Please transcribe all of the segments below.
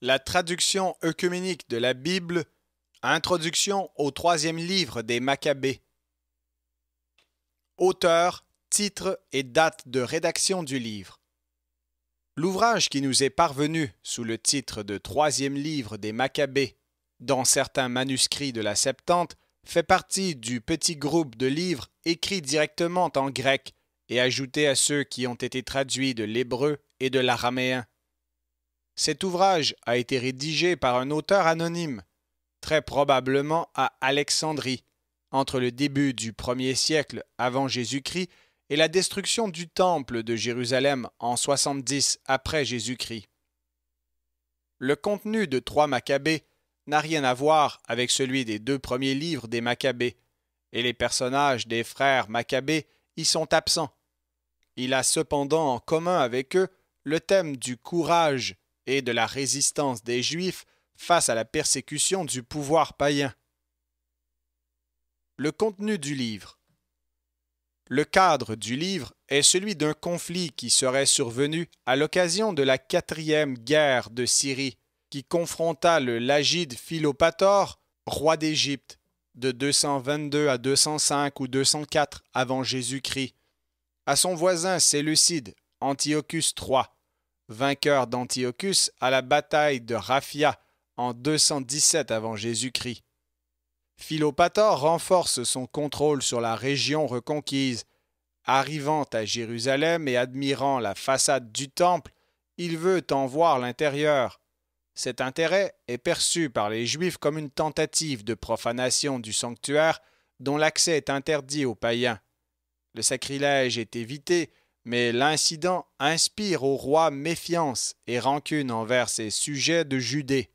La traduction œcuménique de la Bible, introduction au troisième livre des Maccabées. Auteur, titre et date de rédaction du livre. L'ouvrage qui nous est parvenu sous le titre de troisième livre des Maccabées, dans certains manuscrits de la Septante, fait partie du petit groupe de livres écrits directement en grec et ajoutés à ceux qui ont été traduits de l'hébreu et de l'araméen. Cet ouvrage a été rédigé par un auteur anonyme, très probablement à Alexandrie, entre le début du 1er siècle avant Jésus-Christ et la destruction du temple de Jérusalem en 70 après Jésus-Christ. Le contenu de 3 Maccabées n'a rien à voir avec celui des 2 premiers livres des Maccabées, et les personnages des frères Maccabées y sont absents. Il a cependant en commun avec eux le thème du courage et de la résistance des Juifs face à la persécution du pouvoir païen. Le contenu du livre. Le cadre du livre est celui d'un conflit qui serait survenu à l'occasion de la 4e guerre de Syrie, qui confronta le Lagide Philopator, roi d'Égypte, de 222 à 205 ou 204 avant Jésus-Christ, à son voisin Séleucide, Antiochus III, vainqueur d'Antiochus à la bataille de Raphia en 217 avant Jésus-Christ. Philopator renforce son contrôle sur la région reconquise. Arrivant à Jérusalem et admirant la façade du temple, il veut en voir l'intérieur. Cet intérêt est perçu par les Juifs comme une tentative de profanation du sanctuaire dont l'accès est interdit aux païens. Le sacrilège est évité, mais l'incident inspire au roi méfiance et rancune envers ses sujets de Judée.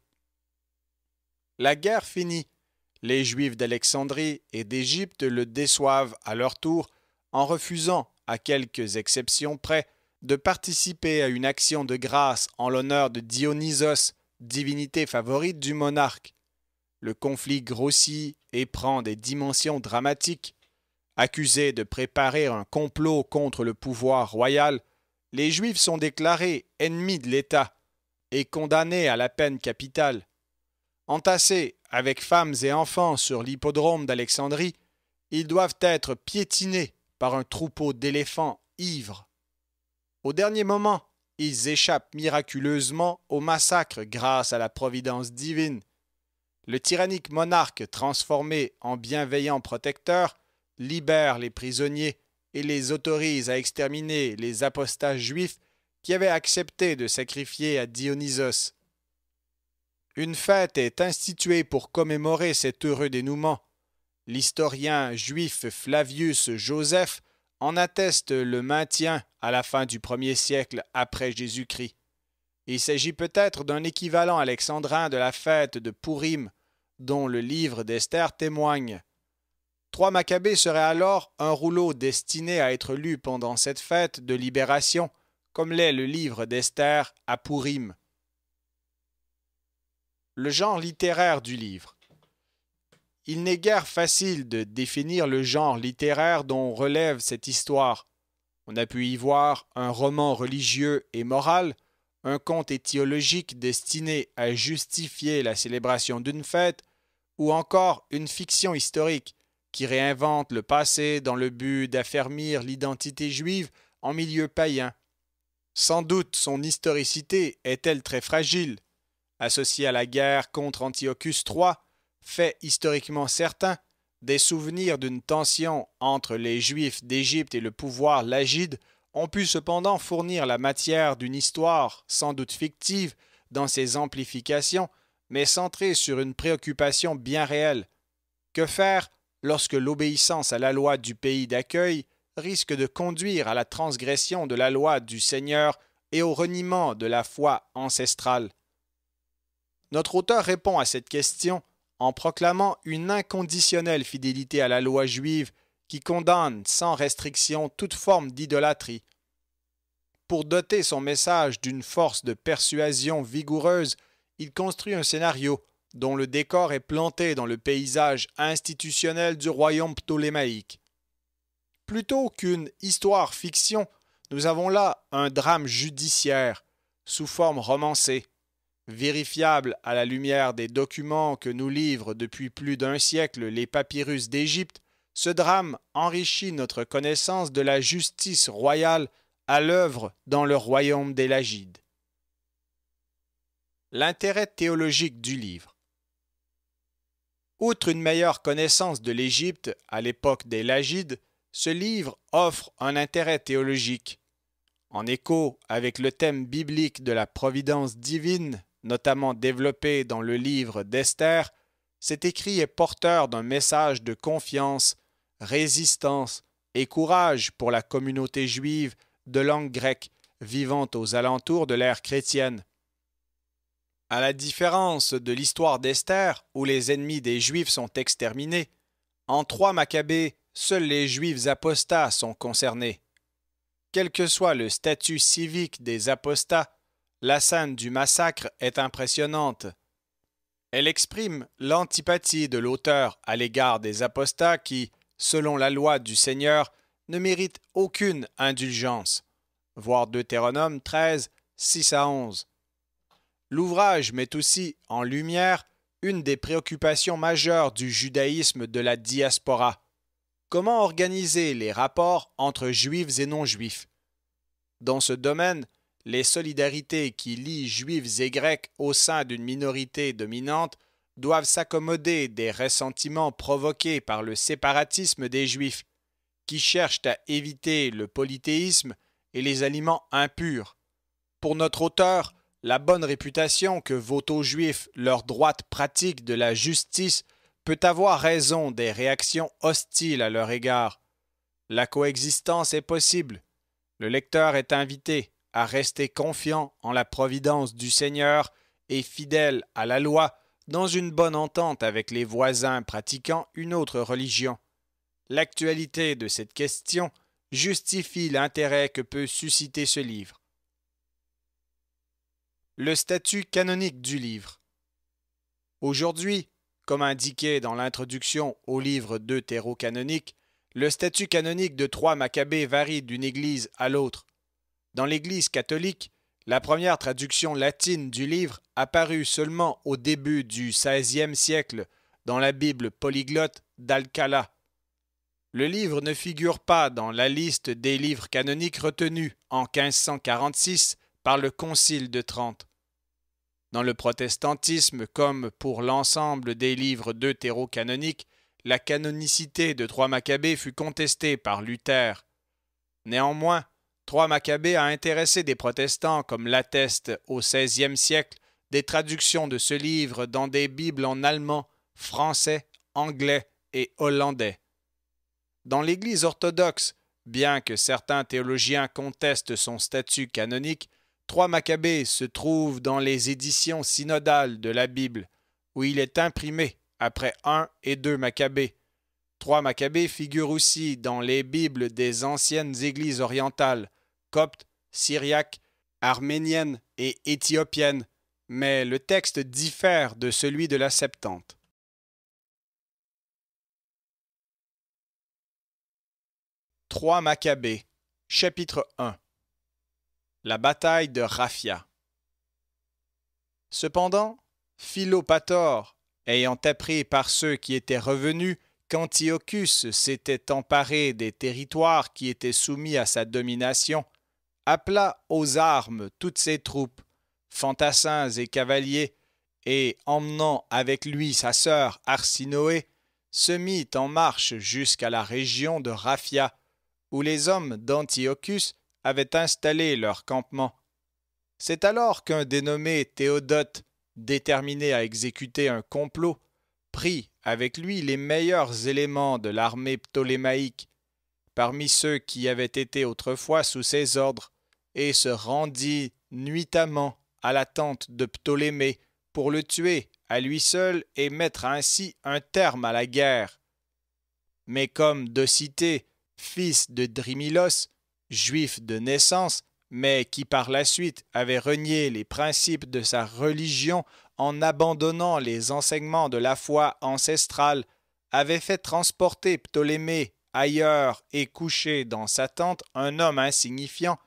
La guerre finie. Les Juifs d'Alexandrie et d'Égypte le déçoivent à leur tour en refusant, à quelques exceptions près, de participer à une action de grâce en l'honneur de Dionysos, divinité favorite du monarque. Le conflit grossit et prend des dimensions dramatiques. Accusés de préparer un complot contre le pouvoir royal, les Juifs sont déclarés ennemis de l'État et condamnés à la peine capitale. Entassés avec femmes et enfants sur l'hippodrome d'Alexandrie, ils doivent être piétinés par un troupeau d'éléphants ivres. Au dernier moment, ils échappent miraculeusement au massacre grâce à la providence divine. Le tyrannique monarque transformé en bienveillant protecteur libère les prisonniers et les autorise à exterminer les apostats juifs qui avaient accepté de sacrifier à Dionysos. Une fête est instituée pour commémorer cet heureux dénouement. L'historien juif Flavius Joseph en atteste le maintien à la fin du 1er siècle après Jésus-Christ. Il s'agit peut-être d'un équivalent alexandrin de la fête de Pourim, dont le livre d'Esther témoigne. 3 Maccabées serait alors un rouleau destiné à être lu pendant cette fête de libération, comme l'est le livre d'Esther à Pourim. Le genre littéraire du livre. Il n'est guère facile de définir le genre littéraire dont relève cette histoire. On a pu y voir un roman religieux et moral, un conte étiologique destiné à justifier la célébration d'une fête, ou encore une fiction historique qui réinvente le passé dans le but d'affermir l'identité juive en milieu païen. Sans doute son historicité est-elle très fragile. Associée à la guerre contre Antiochus III, fait historiquement certain, des souvenirs d'une tension entre les Juifs d'Égypte et le pouvoir lagide ont pu cependant fournir la matière d'une histoire, sans doute fictive, dans ses amplifications, mais centrée sur une préoccupation bien réelle. Que faire lorsque l'obéissance à la loi du pays d'accueil risque de conduire à la transgression de la loi du Seigneur et au reniement de la foi ancestrale? Notre auteur répond à cette question en proclamant une inconditionnelle fidélité à la loi juive qui condamne sans restriction toute forme d'idolâtrie. Pour doter son message d'une force de persuasion vigoureuse, il construit un scénario dont le décor est planté dans le paysage institutionnel du royaume ptolémaïque. Plutôt qu'une histoire-fiction, nous avons là un drame judiciaire, sous forme romancée. vérifiable à la lumière des documents que nous livrent depuis plus d'un siècle les papyrus d'Égypte, ce drame enrichit notre connaissance de la justice royale à l'œuvre dans le royaume des Lagides. L'intérêt théologique du livre. Outre une meilleure connaissance de l'Égypte à l'époque des Lagides, ce livre offre un intérêt théologique. En écho avec le thème biblique de la providence divine, notamment développé dans le livre d'Esther, cet écrit est porteur d'un message de confiance, résistance et courage pour la communauté juive de langue grecque vivant aux alentours de l'ère chrétienne. À la différence de l'histoire d'Esther, où les ennemis des Juifs sont exterminés, en 3 Maccabées, seuls les Juifs apostats sont concernés. Quel que soit le statut civique des apostats, la scène du massacre est impressionnante. Elle exprime l'antipathie de l'auteur à l'égard des apostats qui, selon la loi du Seigneur, ne méritent aucune indulgence. Voir Deutéronome 13, 6 à 11. L'ouvrage met aussi en lumière une des préoccupations majeures du judaïsme de la diaspora. Comment organiser les rapports entre juifs et non-juifs? Dans ce domaine, les solidarités qui lient juifs et grecs au sein d'une minorité dominante doivent s'accommoder des ressentiments provoqués par le séparatisme des juifs, qui cherchent à éviter le polythéisme et les aliments impurs. Pour notre auteur, la bonne réputation que vaut aux Juifs leur droite pratique de la justice peut avoir raison des réactions hostiles à leur égard. La coexistence est possible. Le lecteur est invité à rester confiant en la providence du Seigneur et fidèle à la loi dans une bonne entente avec les voisins pratiquant une autre religion. L'actualité de cette question justifie l'intérêt que peut susciter ce livre. Le statut canonique du livre. Aujourd'hui, comme indiqué dans l'introduction au livre deutérocanonique, le statut canonique de 3 Maccabées varie d'une église à l'autre. Dans l'Église catholique, la première traduction latine du livre apparut seulement au début du XVIe siècle dans la Bible polyglotte d'Alcala. Le livre ne figure pas dans la liste des livres canoniques retenus en 1546 par le Concile de Trente. Dans le protestantisme, comme pour l'ensemble des livres deutérocanoniques, la canonicité de 3 Maccabées fut contestée par Luther. Néanmoins, 3 Maccabées a intéressé des protestants, comme l'attestent au XVIe siècle des traductions de ce livre dans des Bibles en allemand, français, anglais et hollandais. Dans l'Église orthodoxe, bien que certains théologiens contestent son statut canonique, 3 Maccabées se trouve dans les éditions synodales de la Bible, où il est imprimé après 1 et 2 Maccabées. 3 Maccabées figure aussi dans les Bibles des anciennes églises orientales, coptes, syriaques, arméniennes et éthiopiennes, mais le texte diffère de celui de la Septante. 3 Maccabées, chapitre 1. La bataille de Raphia. Cependant, Philopator, ayant appris par ceux qui étaient revenus qu'Antiochus s'était emparé des territoires qui étaient soumis à sa domination, appela aux armes toutes ses troupes, fantassins et cavaliers, et, emmenant avec lui sa sœur Arsinoé, se mit en marche jusqu'à la région de Raphia, où les hommes d'Antiochus avaient installé leur campement. C'est alors qu'un dénommé Théodote, déterminé à exécuter un complot, prit avec lui les meilleurs éléments de l'armée ptolémaïque, parmi ceux qui avaient été autrefois sous ses ordres, et se rendit nuitamment à la tente de Ptolémée pour le tuer à lui seul et mettre ainsi un terme à la guerre. Mais comme Docité, fils de Drymilos, juif de naissance, mais qui par la suite avait renié les principes de sa religion en abandonnant les enseignements de la foi ancestrale, avait fait transporter Ptolémée ailleurs et coucher dans sa tente un homme insignifiant,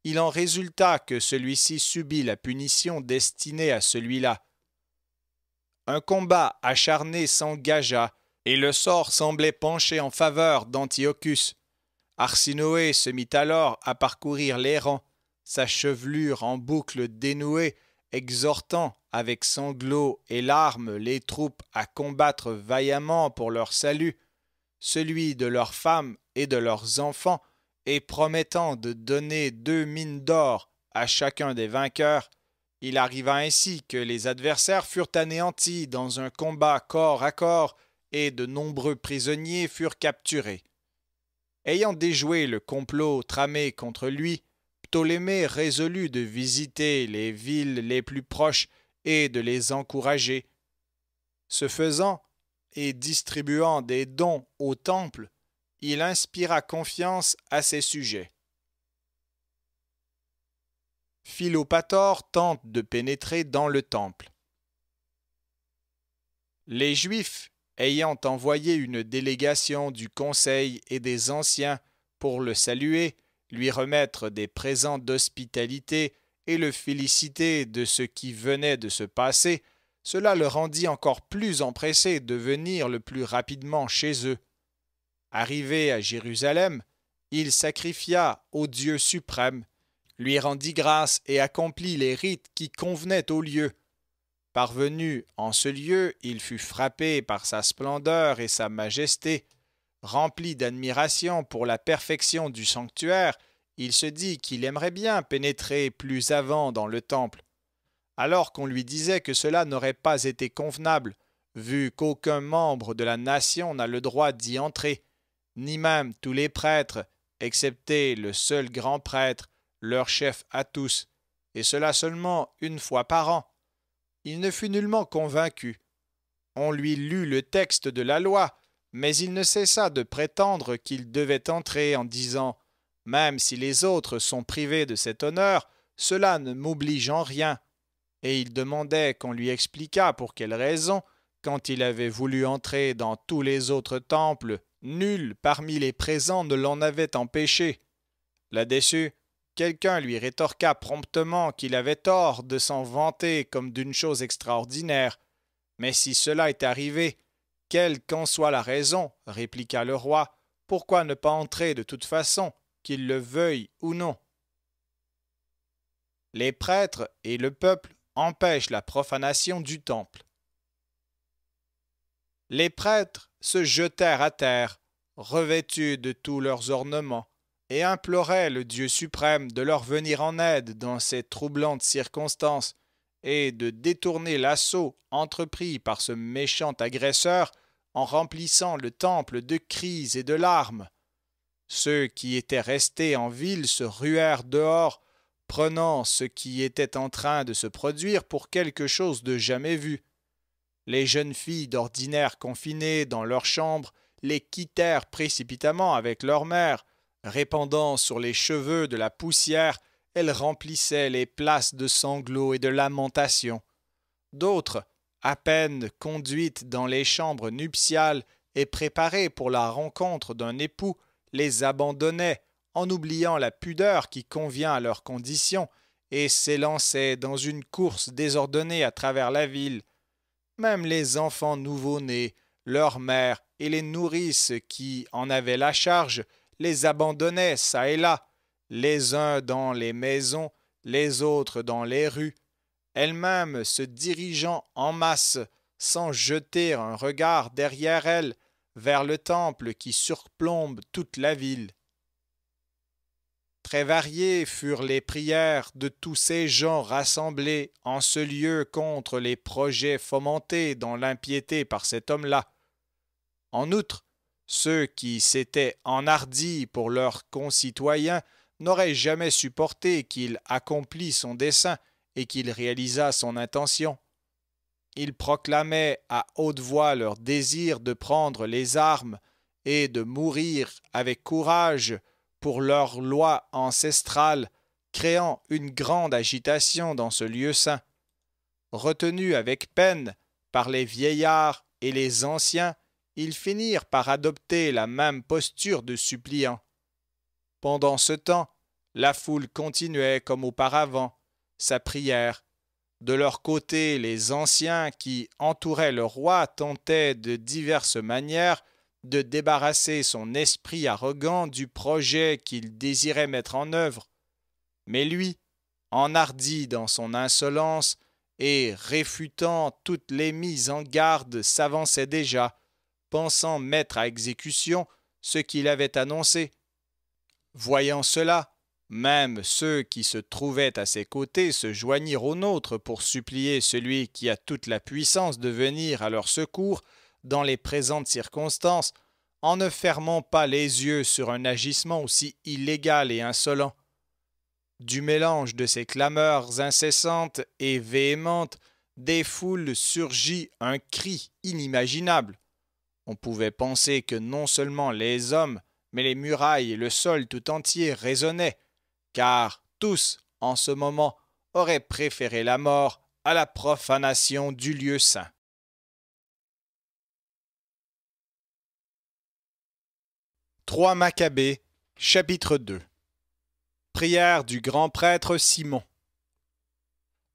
il en résulta que celui-ci subit la punition destinée à celui-là. Un combat acharné s'engagea, et le sort semblait pencher en faveur d'Antiochus. Arsinoé se mit alors à parcourir les rangs, sa chevelure en boucles dénouée, exhortant avec sanglots et larmes les troupes à combattre vaillamment pour leur salut, celui de leurs femmes et de leurs enfants, et promettant de donner 2 mines d'or à chacun des vainqueurs. Il arriva ainsi que les adversaires furent anéantis dans un combat corps à corps, et de nombreux prisonniers furent capturés. Ayant déjoué le complot tramé contre lui, Ptolémée résolut de visiter les villes les plus proches et de les encourager. Ce faisant, et distribuant des dons au temple, il inspira confiance à ses sujets. Philopator tente de pénétrer dans le temple. Les Juifs, ayant envoyé une délégation du conseil et des anciens pour le saluer, lui remettre des présents d'hospitalité et le féliciter de ce qui venait de se passer, cela le rendit encore plus empressé de venir le plus rapidement chez eux. Arrivé à Jérusalem, il sacrifia au Dieu suprême, lui rendit grâce et accomplit les rites qui convenaient au lieu. Parvenu en ce lieu, il fut frappé par sa splendeur et sa majesté. Rempli d'admiration pour la perfection du sanctuaire, il se dit qu'il aimerait bien pénétrer plus avant dans le temple. Alors qu'on lui disait que cela n'aurait pas été convenable, vu qu'aucun membre de la nation n'a le droit d'y entrer, ni même tous les prêtres, excepté le seul grand prêtre, leur chef à tous, et cela seulement 1 fois par an. Il ne fut nullement convaincu. On lui lut le texte de la loi, mais il ne cessa de prétendre qu'il devait entrer en disant « Même si les autres sont privés de cet honneur, cela ne m'oblige en rien. » Et il demandait qu'on lui expliquât pour quelle raison, quand il avait voulu entrer dans tous les autres temples, nul parmi les présents ne l'en avait empêché. Là-dessus, quelqu'un lui rétorqua promptement qu'il avait tort de s'en vanter comme d'une chose extraordinaire. Mais si cela est arrivé, quelle qu'en soit la raison, répliqua le roi, pourquoi ne pas entrer de toute façon, qu'il le veuille ou non? Les prêtres et le peuple empêchent la profanation du temple. Les prêtres se jetèrent à terre, revêtus de tous leurs ornements, et imploraient le Dieu suprême de leur venir en aide dans ces troublantes circonstances, et de détourner l'assaut entrepris par ce méchant agresseur en remplissant le temple de cris et de larmes. Ceux qui étaient restés en ville se ruèrent dehors, prenant ce qui était en train de se produire pour quelque chose de jamais vu. Les jeunes filles d'ordinaire confinées dans leurs chambres les quittèrent précipitamment avec leur mère. Répandant sur les cheveux de la poussière, elles remplissaient les places de sanglots et de lamentations. D'autres, à peine conduites dans les chambres nuptiales et préparées pour la rencontre d'un époux, les abandonnaient en oubliant la pudeur qui convient à leurs conditions et s'élançaient dans une course désordonnée à travers la ville. Même les enfants nouveau-nés, leurs mères et les nourrices qui en avaient la charge les abandonnaient çà et là, les uns dans les maisons, les autres dans les rues, elles-mêmes se dirigeant en masse, sans jeter un regard derrière elles, vers le temple qui surplombe toute la ville. Très variées furent les prières de tous ces gens rassemblés en ce lieu contre les projets fomentés dans l'impiété par cet homme-là. En outre, ceux qui s'étaient enhardis pour leurs concitoyens n'auraient jamais supporté qu'il accomplît son dessein et qu'il réalisât son intention. Ils proclamaient à haute voix leur désir de prendre les armes et de mourir avec courage pour leur loi ancestrale, créant une grande agitation dans ce lieu saint. Retenus avec peine par les vieillards et les anciens, ils finirent par adopter la même posture de suppliants. Pendant ce temps, la foule continuait comme auparavant sa prière. De leur côté, les anciens qui entouraient le roi tentaient de diverses manières de débarrasser son esprit arrogant du projet qu'il désirait mettre en œuvre. Mais lui, enhardi dans son insolence et réfutant toutes les mises en garde, s'avançait déjà, pensant mettre à exécution ce qu'il avait annoncé. Voyant cela, même ceux qui se trouvaient à ses côtés se joignirent aux nôtres pour supplier celui qui a toute la puissance de venir à leur secours dans les présentes circonstances, en ne fermant pas les yeux sur un agissement aussi illégal et insolent. Du mélange de ces clameurs incessantes et véhémentes, des foules surgit un cri inimaginable. On pouvait penser que non seulement les hommes, mais les murailles et le sol tout entier résonnaient, car tous, en ce moment, auraient préféré la mort à la profanation du lieu saint. 3 Maccabées, chapitre 2. Prière du grand prêtre Simon.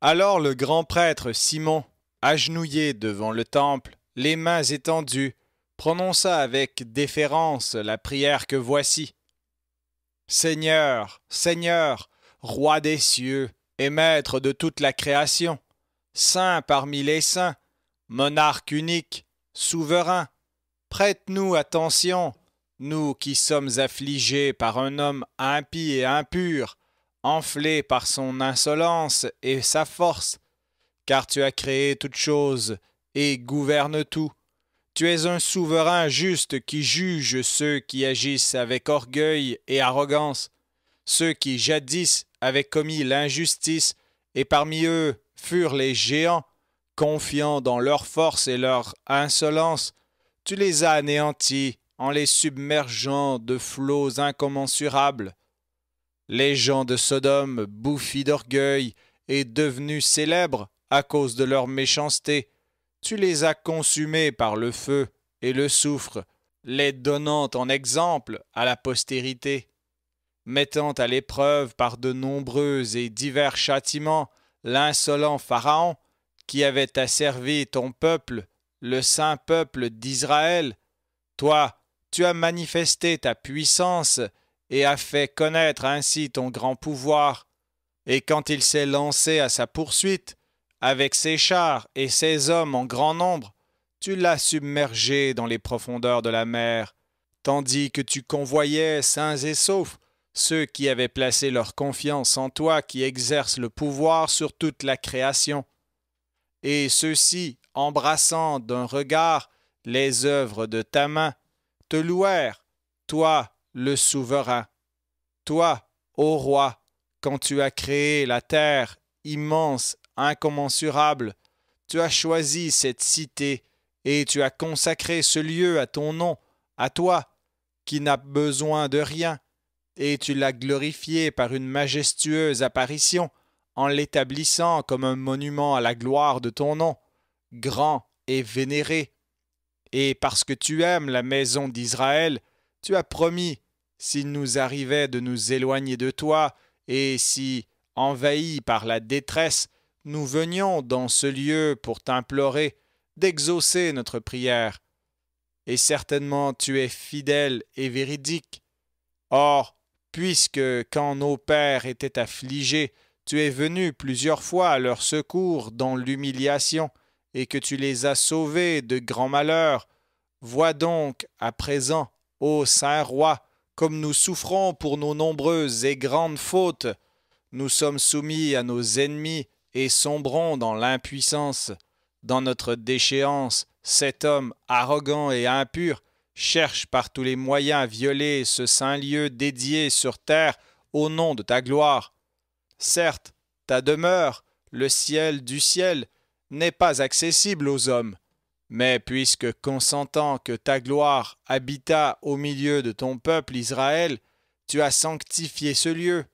Alors le grand prêtre Simon, agenouillé devant le temple, les mains étendues, prononça avec déférence la prière que voici. Seigneur, Seigneur, Roi des cieux et Maître de toute la création, Saint parmi les saints, Monarque unique, souverain, prête-nous attention, nous qui sommes affligés par un homme impie et impur, enflé par son insolence et sa force, car tu as créé toutes choses et gouvernes tout. Tu es un souverain juste qui juge ceux qui agissent avec orgueil et arrogance, ceux qui jadis avaient commis l'injustice, et parmi eux furent les géants, confiant dans leur force et leur insolence. Tu les as anéantis en les submergeant de flots incommensurables. Les gens de Sodome, bouffis d'orgueil et devenus célèbres à cause de leur méchanceté, tu les as consumés par le feu et le soufre, les donnant en exemple à la postérité, mettant à l'épreuve par de nombreux et divers châtiments l'insolent Pharaon qui avait asservi ton peuple, le saint peuple d'Israël. Toi, tu as manifesté ta puissance et as fait connaître ainsi ton grand pouvoir. Et quand il s'est lancé à sa poursuite, avec ses chars et ses hommes en grand nombre, tu l'as submergé dans les profondeurs de la mer, tandis que tu convoyais sains et saufs ceux qui avaient placé leur confiance en toi qui exerce le pouvoir sur toute la création. Et ceux-ci, embrassant d'un regard les œuvres de ta main, te louèrent, toi le souverain. Toi, ô roi, quand tu as créé la terre immense, incommensurable, tu as choisi cette cité et tu as consacré ce lieu à ton nom, à toi, qui n'as besoin de rien, et tu l'as glorifié par une majestueuse apparition, en l'établissant comme un monument à la gloire de ton nom, grand et vénéré. Et parce que tu aimes la maison d'Israël, tu as promis, s'il nous arrivait de nous éloigner de toi, et si, envahis par la détresse, nous venions dans ce lieu pour t'implorer d'exaucer notre prière. Et certainement tu es fidèle et véridique. Or, puisque, quand nos pères étaient affligés, tu es venu plusieurs fois à leur secours dans l'humiliation, et que tu les as sauvés de grands malheurs, vois donc à présent, ô Saint Roi, comme nous souffrons pour nos nombreuses et grandes fautes. Nous sommes soumis à nos ennemis et sombrons dans l'impuissance. Dans notre déchéance, cet homme arrogant et impur cherche par tous les moyens à violer ce saint lieu dédié sur terre au nom de ta gloire. Certes, ta demeure, le ciel du ciel, n'est pas accessible aux hommes, mais puisque consentant que ta gloire habita au milieu de ton peuple Israël, tu as sanctifié ce lieu.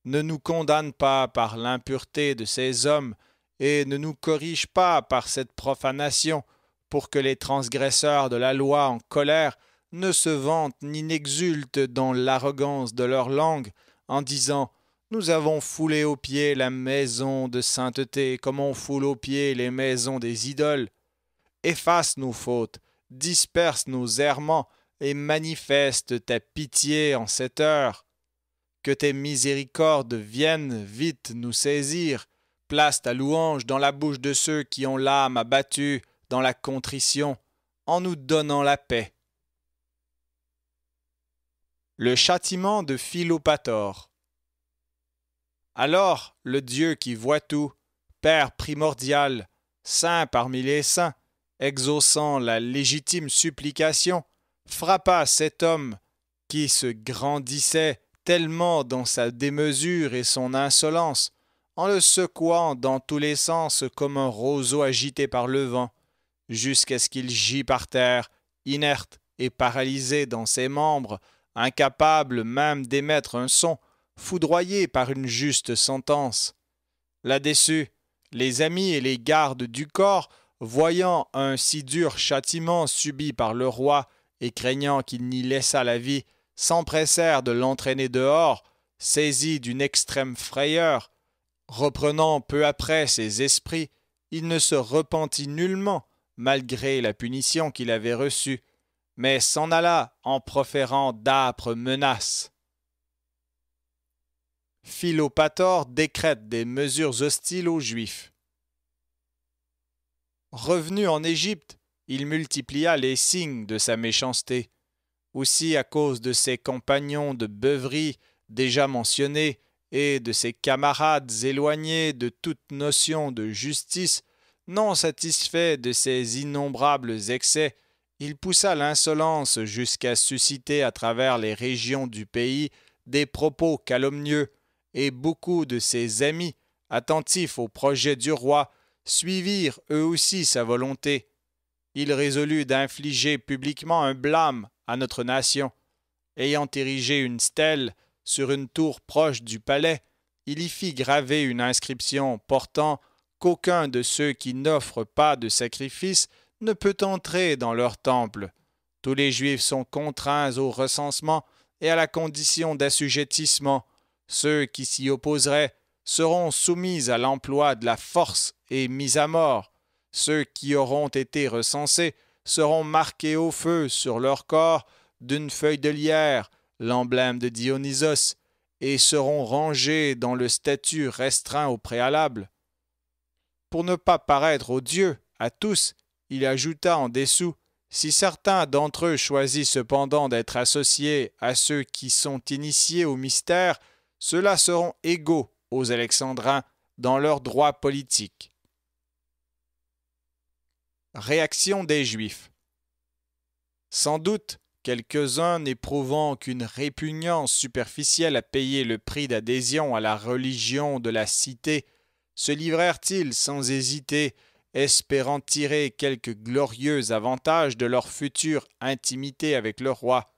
Ne nous condamne pas par l'impureté de ces hommes, et ne nous corrige pas par cette profanation, pour que les transgresseurs de la loi en colère ne se vantent ni n'exultent dans l'arrogance de leur langue, en disant « Nous avons foulé aux pieds la maison de sainteté comme on foule aux pieds les maisons des idoles. Efface nos fautes, disperse nos errements et manifeste ta pitié en cette heure. Que tes miséricordes viennent vite nous saisir. Place ta louange dans la bouche de ceux qui ont l'âme abattue dans la contrition, en nous donnant la paix. » Le châtiment de Philopator. Alors le Dieu qui voit tout, Père primordial, saint parmi les saints, exaucant la légitime supplication, frappa cet homme qui se grandissait tellement dans sa démesure et son insolence, en le secouant dans tous les sens comme un roseau agité par le vent, jusqu'à ce qu'il gît par terre, inerte et paralysé dans ses membres, incapable même d'émettre un son, foudroyé par une juste sentence. Là-dessus, les amis et les gardes du corps, voyant un si dur châtiment subi par le roi et craignant qu'il n'y laissât la vie, s'empressèrent de l'entraîner dehors, saisis d'une extrême frayeur. Reprenant peu après ses esprits, il ne se repentit nullement, malgré la punition qu'il avait reçue, mais s'en alla en proférant d'âpres menaces. Philopator décrète des mesures hostiles aux Juifs. Revenu en Égypte, il multiplia les signes de sa méchanceté. Aussi à cause de ses compagnons de beuverie déjà mentionnés et de ses camarades éloignés de toute notion de justice, non satisfait de ses innombrables excès, il poussa l'insolence jusqu'à susciter à travers les régions du pays des propos calomnieux, et beaucoup de ses amis, attentifs au projet du roi, suivirent eux aussi sa volonté. Il résolut d'infliger publiquement un blâme à notre nation. Ayant érigé une stèle sur une tour proche du palais, il y fit graver une inscription portant qu'aucun de ceux qui n'offrent pas de sacrifice ne peut entrer dans leur temple. Tous les Juifs sont contraints au recensement et à la condition d'assujettissement. Ceux qui s'y opposeraient seront soumis à l'emploi de la force et mis à mort. Ceux qui auront été recensés seront marqués au feu sur leur corps d'une feuille de lierre, l'emblème de Dionysos, et seront rangés dans le statut restreint au préalable. Pour ne pas paraître odieux à tous, il ajouta en dessous « Si certains d'entre eux choisissent cependant d'être associés à ceux qui sont initiés au mystère, ceux-là seront égaux aux Alexandrins dans leurs droits politiques. » Réaction des Juifs. Sans doute, quelques-uns n'éprouvant qu'une répugnance superficielle à payer le prix d'adhésion à la religion de la cité, se livrèrent-ils sans hésiter, espérant tirer quelque glorieux avantage de leur future intimité avec le roi.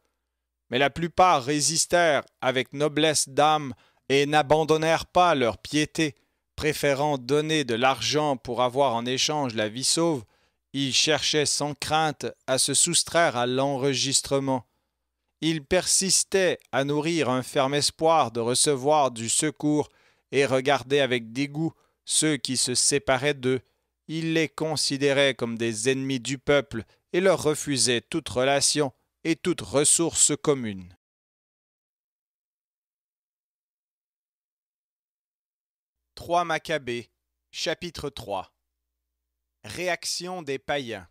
Mais la plupart résistèrent avec noblesse d'âme et n'abandonnèrent pas leur piété, préférant donner de l'argent pour avoir en échange la vie sauve. Ils cherchaient sans crainte à se soustraire à l'enregistrement. Ils persistaient à nourrir un ferme espoir de recevoir du secours et regardaient avec dégoût ceux qui se séparaient d'eux. Ils les considéraient comme des ennemis du peuple et leur refusaient toute relation et toute ressource commune. Trois Maccabées, chapitre 3. Réaction des païens.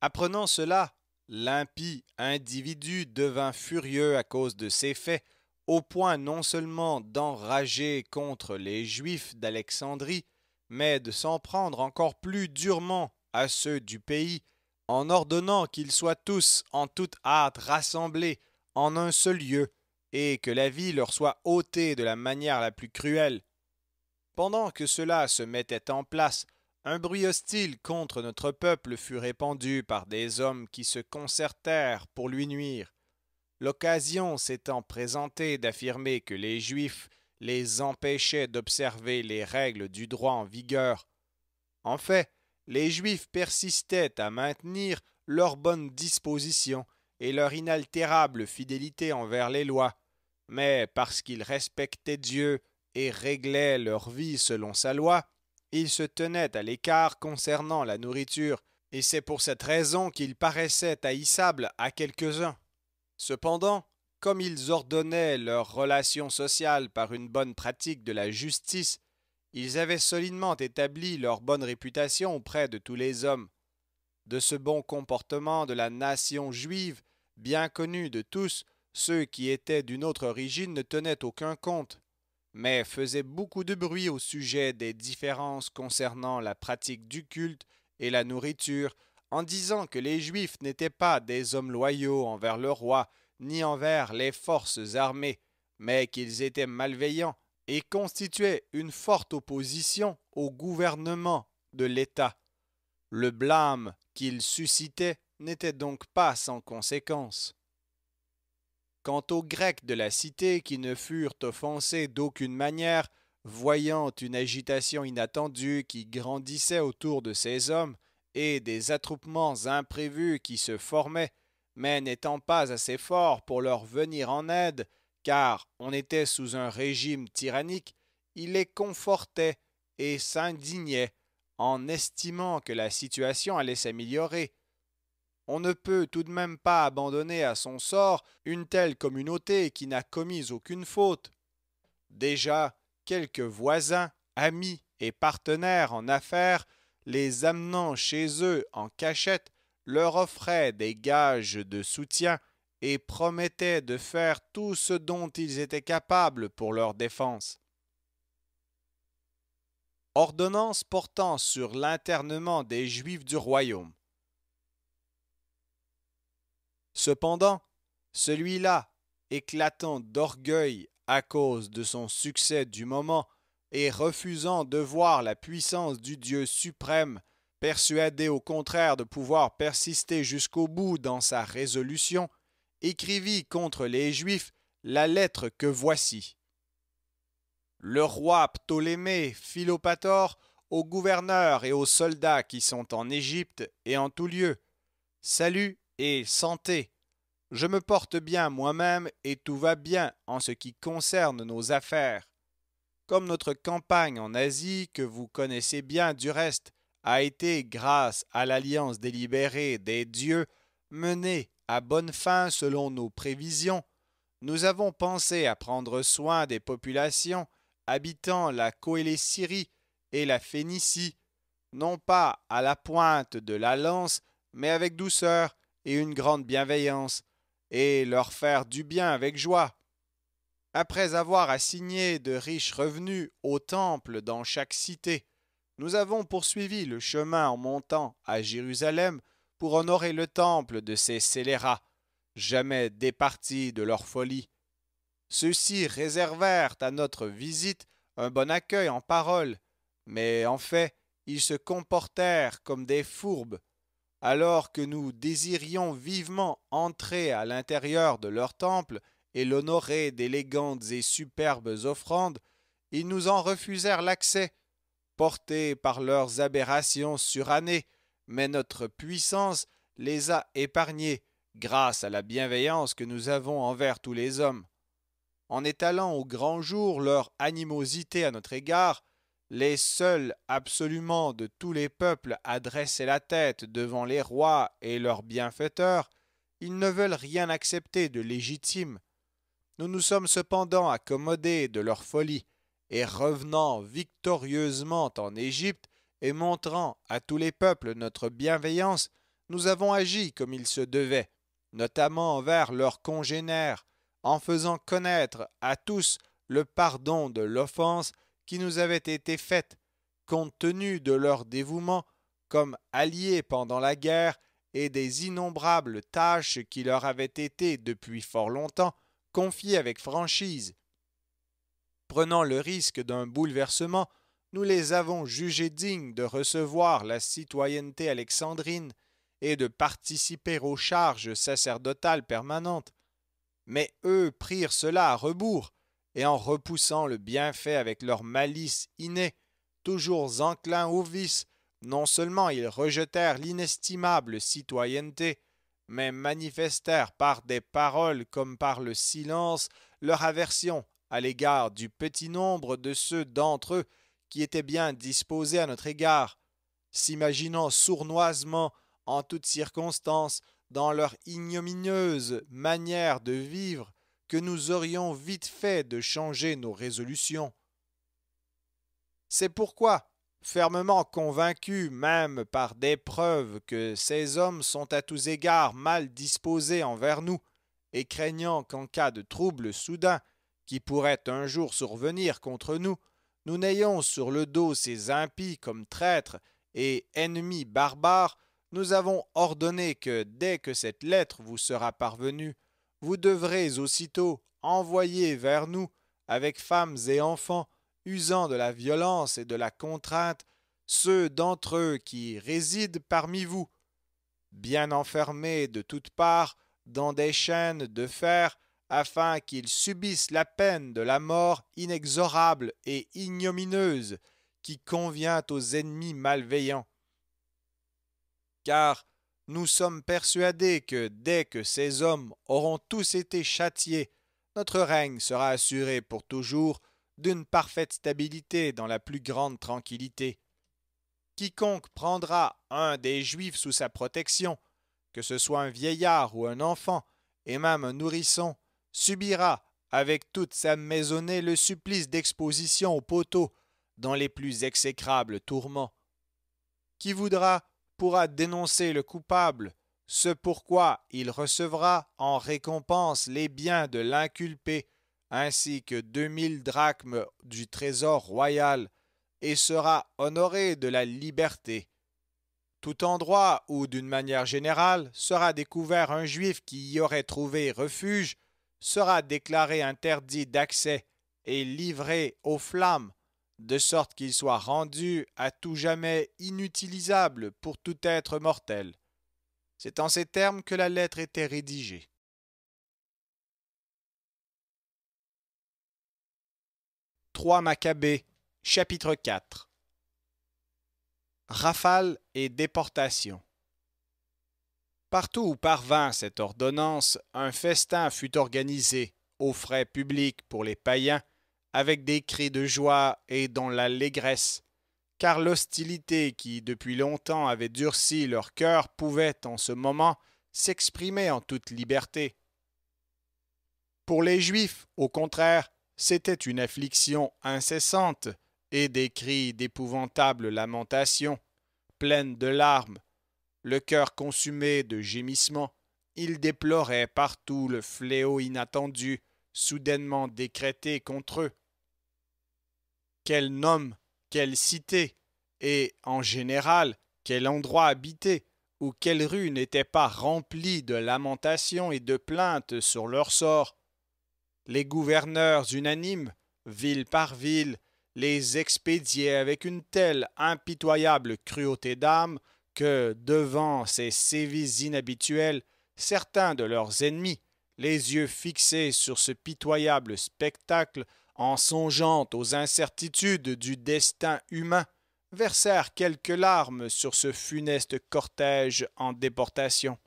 Apprenant cela, l'impie individu devint furieux à cause de ces faits, au point non seulement d'enrager contre les Juifs d'Alexandrie, mais de s'en prendre encore plus durement à ceux du pays, en ordonnant qu'ils soient tous en toute hâte rassemblés en un seul lieu, et que la vie leur soit ôtée de la manière la plus cruelle. Pendant que cela se mettait en place, un bruit hostile contre notre peuple fut répandu par des hommes qui se concertèrent pour lui nuire. L'occasion s'étant présentée d'affirmer que les Juifs les empêchaient d'observer les règles du droit en vigueur. En fait, les Juifs persistaient à maintenir leur bonne disposition et leur inaltérable fidélité envers les lois, mais parce qu'ils respectaient Dieu et réglaient leur vie selon sa loi, ils se tenaient à l'écart concernant la nourriture, et c'est pour cette raison qu'ils paraissaient haïssables à quelques-uns. Cependant, comme ils ordonnaient leurs relations sociales par une bonne pratique de la justice, ils avaient solidement établi leur bonne réputation auprès de tous les hommes. De ce bon comportement de la nation juive, bien connu de tous, ceux qui étaient d'une autre origine ne tenaient aucun compte, mais faisaient beaucoup de bruit au sujet des différences concernant la pratique du culte et la nourriture, en disant que les Juifs n'étaient pas des hommes loyaux envers le roi, ni envers les forces armées, mais qu'ils étaient malveillants et constituaient une forte opposition au gouvernement de l'État. Le blâme qu'ils suscitaient n'était donc pas sans conséquence. Quant aux Grecs de la cité qui ne furent offensés d'aucune manière, voyant une agitation inattendue qui grandissait autour de ces hommes et des attroupements imprévus qui se formaient, mais n'étant pas assez forts pour leur venir en aide, car on était sous un régime tyrannique, ils les confortaient et s'indignaient en estimant que la situation allait s'améliorer. On ne peut tout de même pas abandonner à son sort une telle communauté qui n'a commis aucune faute. Déjà, quelques voisins, amis et partenaires en affaires, les amenant chez eux en cachette, leur offraient des gages de soutien et promettaient de faire tout ce dont ils étaient capables pour leur défense. Ordonnance portant sur l'internement des Juifs du royaume. Cependant, celui-là, éclatant d'orgueil à cause de son succès du moment et refusant de voir la puissance du Dieu suprême, persuadé au contraire de pouvoir persister jusqu'au bout dans sa résolution, écrivit contre les Juifs la lettre que voici. Le roi Ptolémée Philopator aux gouverneurs et aux soldats qui sont en Égypte et en tout lieu. Salut et santé. Je me porte bien moi-même et tout va bien en ce qui concerne nos affaires. Comme notre campagne en Asie, que vous connaissez bien du reste, a été, grâce à l'alliance délibérée des dieux, menée à bonne fin selon nos prévisions, nous avons pensé à prendre soin des populations habitant la Coëlé-Syrie et la Phénicie, non pas à la pointe de la lance, mais avec douceur et une grande bienveillance, et leur faire du bien avec joie. Après avoir assigné de riches revenus au temple dans chaque cité, nous avons poursuivi le chemin en montant à Jérusalem pour honorer le temple de ces scélérats, jamais départis de leur folie. Ceux-ci réservèrent à notre visite un bon accueil en parole, mais en fait, ils se comportèrent comme des fourbes. Alors que nous désirions vivement entrer à l'intérieur de leur temple et l'honorer d'élégantes et superbes offrandes, ils nous en refusèrent l'accès, portés par leurs aberrations surannées, mais notre puissance les a épargnés grâce à la bienveillance que nous avons envers tous les hommes. En étalant au grand jour leur animosité à notre égard, les seuls absolument de tous les peuples à dresser la tête devant les rois et leurs bienfaiteurs, ils ne veulent rien accepter de légitime. Nous nous sommes cependant accommodés de leur folie, et revenant victorieusement en Égypte et montrant à tous les peuples notre bienveillance, nous avons agi comme il se devait, notamment envers leurs congénères, en faisant connaître à tous le pardon de l'offense qui nous avait été faite, compte tenu de leur dévouement comme alliés pendant la guerre et des innombrables tâches qui leur avaient été depuis fort longtemps confiées avec franchise. Prenant le risque d'un bouleversement, nous les avons jugés dignes de recevoir la citoyenneté alexandrine et de participer aux charges sacerdotales permanentes. Mais eux prirent cela à rebours, et en repoussant le bienfait avec leur malice innée, toujours enclins au vice, non seulement ils rejetèrent l'inestimable citoyenneté, mais manifestèrent par des paroles comme par le silence leur aversion à l'égard du petit nombre de ceux d'entre eux qui étaient bien disposés à notre égard, s'imaginant sournoisement en toutes circonstances, dans leur ignominieuse manière de vivre, que nous aurions vite fait de changer nos résolutions. C'est pourquoi, fermement convaincus même par des preuves que ces hommes sont à tous égards mal disposés envers nous, et craignant qu'en cas de trouble soudain qui pourrait un jour survenir contre nous, nous n'ayons sur le dos ces impies comme traîtres et ennemis barbares, nous avons ordonné que dès que cette lettre vous sera parvenue, vous devrez aussitôt envoyer vers nous, avec femmes et enfants, usant de la violence et de la contrainte, ceux d'entre eux qui résident parmi vous, bien enfermés de toutes parts dans des chaînes de fer, afin qu'ils subissent la peine de la mort inexorable et ignominieuse qui convient aux ennemis malveillants. Car nous sommes persuadés que dès que ces hommes auront tous été châtiés, notre règne sera assuré pour toujours d'une parfaite stabilité dans la plus grande tranquillité. Quiconque prendra un des Juifs sous sa protection, que ce soit un vieillard ou un enfant, et même un nourrisson, subira avec toute sa maisonnée le supplice d'exposition au poteau dans les plus exécrables tourments. Qui voudra pourra dénoncer le coupable, ce pourquoi il recevra en récompense les biens de l'inculpé, ainsi que 2000 drachmes du trésor royal, et sera honoré de la liberté. Tout endroit où, d'une manière générale, sera découvert un juif qui y aurait trouvé refuge, sera déclaré interdit d'accès et livré aux flammes, de sorte qu'il soit rendu à tout jamais inutilisable pour tout être mortel. C'est en ces termes que la lettre était rédigée. 3 Maccabées, chapitre 4. Rafale et déportation. Partout où parvint cette ordonnance, un festin fut organisé, aux frais publics pour les païens, avec des cris de joie et dans l'allégresse, car l'hostilité qui depuis longtemps avait durci leur cœur pouvait en ce moment s'exprimer en toute liberté. Pour les Juifs, au contraire, c'était une affliction incessante et des cris d'épouvantables lamentations, pleines de larmes, le cœur consumé de gémissements. Ils déploraient partout le fléau inattendu, soudainement décrété contre eux. Quel nom, quelle cité, et, en général, quel endroit habité, ou quelle rue n'était pas remplie de lamentations et de plaintes sur leur sort. Les gouverneurs unanimes, ville par ville, les expédiaient avec une telle impitoyable cruauté d'âme que, devant ces sévices inhabituels, certains de leurs ennemis, les yeux fixés sur ce pitoyable spectacle, en songeant aux incertitudes du destin humain, versèrent quelques larmes sur ce funeste cortège en déportation.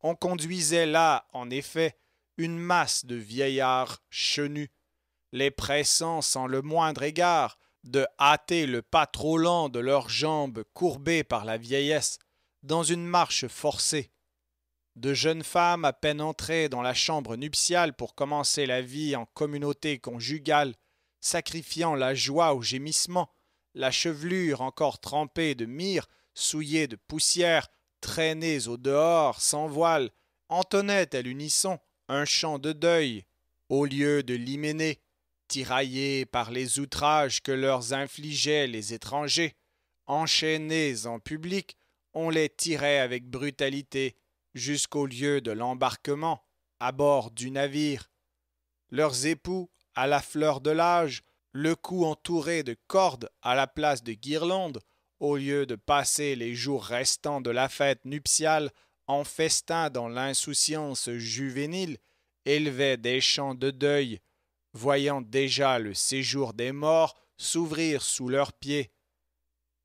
On conduisait là, en effet, une masse de vieillards chenus, les pressant sans le moindre égard de hâter le pas trop lent de leurs jambes courbées par la vieillesse dans une marche forcée. De jeunes femmes à peine entrées dans la chambre nuptiale pour commencer la vie en communauté conjugale, sacrifiant la joie au gémissement, la chevelure encore trempée de myrrhe, souillée de poussière, traînées au dehors sans voile, entonnaient à l'unisson un chant de deuil, au lieu de l'hyménée, tiraillés par les outrages que leur infligeaient les étrangers, enchaînés en public, on les tirait avec brutalité jusqu'au lieu de l'embarquement, à bord du navire. Leurs époux, à la fleur de l'âge, le cou entouré de cordes à la place de guirlandes, au lieu de passer les jours restants de la fête nuptiale en festin dans l'insouciance juvénile, élevaient des chants de deuil, voyant déjà le séjour des morts s'ouvrir sous leurs pieds.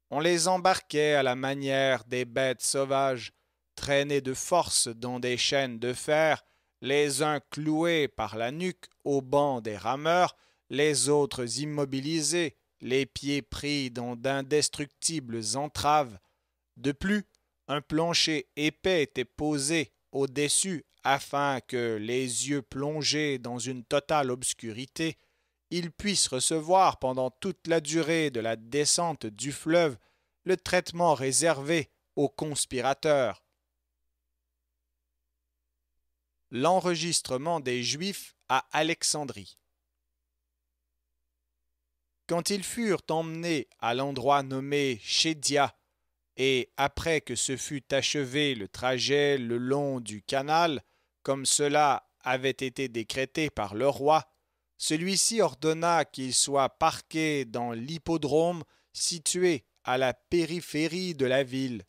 On les embarquait à la manière des bêtes sauvages, traînées de force dans des chaînes de fer les uns cloués par la nuque au banc des rameurs, les autres immobilisés, les pieds pris dans d'indestructibles entraves. De plus, un plancher épais était posé au-dessus afin que, les yeux plongés dans une totale obscurité, ils puissent recevoir pendant toute la durée de la descente du fleuve le traitement réservé aux conspirateurs. L'enregistrement des Juifs à Alexandrie. Quand ils furent emmenés à l'endroit nommé Chédia, et après que se fut achevé le trajet le long du canal, comme cela avait été décrété par le roi, celui-ci ordonna qu'ils soient parqués dans l'hippodrome situé à la périphérie de la ville,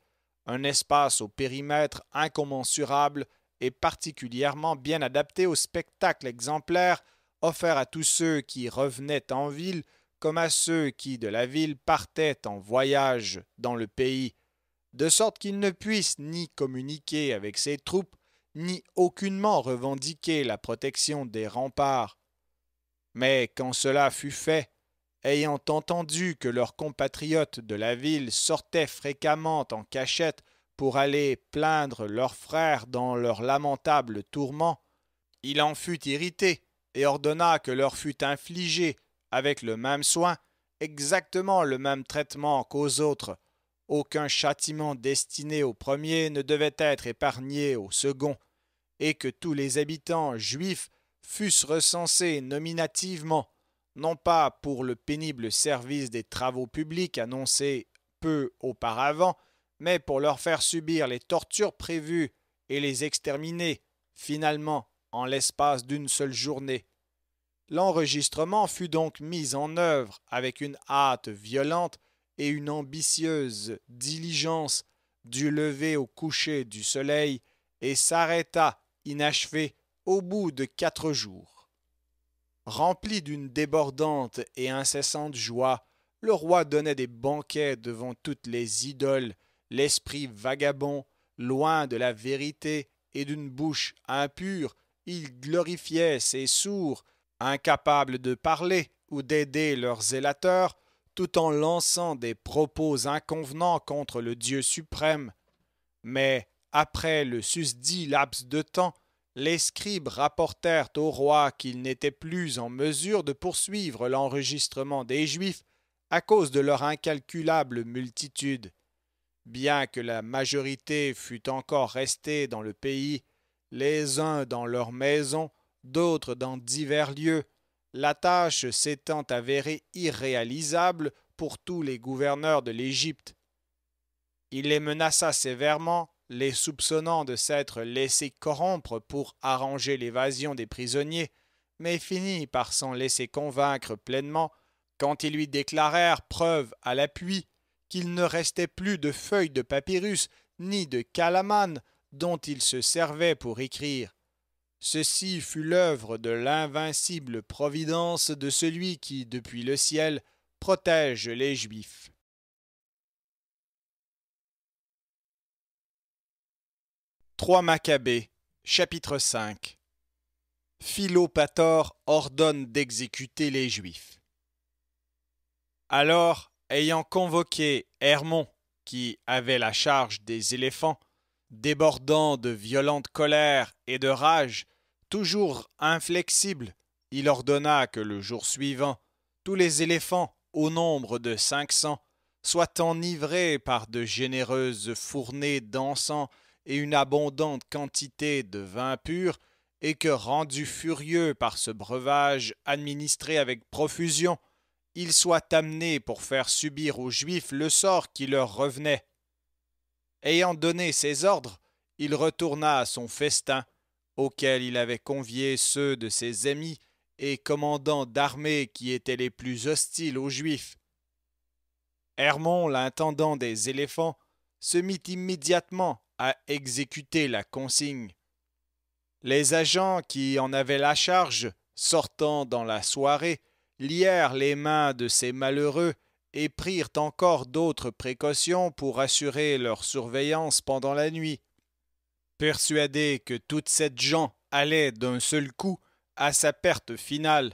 un espace au périmètre incommensurable et particulièrement bien adapté au spectacle exemplaire offert à tous ceux qui revenaient en ville comme à ceux qui de la ville partaient en voyage dans le pays, de sorte qu'ils ne puissent ni communiquer avec ses troupes, ni aucunement revendiquer la protection des remparts. Mais quand cela fut fait, ayant entendu que leurs compatriotes de la ville sortaient fréquemment en cachette pour aller plaindre leurs frères dans leurs lamentables tourments, il en fut irrité et ordonna que leur fût infligé, avec le même soin, exactement le même traitement qu'aux autres. Aucun châtiment destiné au premier ne devait être épargné au second, et que tous les habitants juifs fussent recensés nominativement, non pas pour le pénible service des travaux publics annoncé peu auparavant, mais pour leur faire subir les tortures prévues et les exterminer, finalement, en l'espace d'une seule journée. L'enregistrement fut donc mis en œuvre avec une hâte violente et une ambitieuse diligence du lever au coucher du soleil et s'arrêta inachevé au bout de 4 jours. Rempli d'une débordante et incessante joie, le roi donnait des banquets devant toutes les idoles, l'esprit vagabond, loin de la vérité et d'une bouche impure, il glorifiait ses sourds, incapables de parler ou d'aider leurs zélateurs, tout en lançant des propos inconvenants contre le Dieu suprême. Mais, après le susdit laps de temps, les scribes rapportèrent au roi qu'ils n'étaient plus en mesure de poursuivre l'enregistrement des Juifs à cause de leur incalculable multitude. Bien que la majorité fût encore restée dans le pays, les uns dans leurs maisons, d'autres dans divers lieux, la tâche s'étant avérée irréalisable pour tous les gouverneurs de l'Égypte. Il les menaça sévèrement, les soupçonnant de s'être laissés corrompre pour arranger l'évasion des prisonniers, mais finit par s'en laisser convaincre pleinement quand ils lui déclarèrent, preuve à l'appui, qu'il ne restait plus de feuilles de papyrus ni de calamanes dont il se servait pour écrire. Ceci fut l'œuvre de l'invincible providence de celui qui, depuis le ciel, protège les Juifs. 3 Maccabées, chapitre 5. Philopator ordonne d'exécuter les Juifs. Alors, ayant convoqué Hermon, qui avait la charge des éléphants, débordant de violente colère et de rage, toujours inflexible, il ordonna que le jour suivant, tous les éléphants, au nombre de 500, soient enivrés par de généreuses fournées d'encens et une abondante quantité de vin pur, et que, rendus furieux par ce breuvage administré avec profusion, ils soient amenés pour faire subir aux Juifs le sort qui leur revenait. Ayant donné ces ordres, il retourna à son festin, auquel il avait convié ceux de ses amis et commandants d'armées qui étaient les plus hostiles aux Juifs. Hermon, l'intendant des éléphants, se mit immédiatement à exécuter la consigne. Les agents qui en avaient la charge, sortant dans la soirée, lièrent les mains de ces malheureux et prirent encore d'autres précautions pour assurer leur surveillance pendant la nuit. Persuadés que toute cette gens allait d'un seul coup à sa perte finale.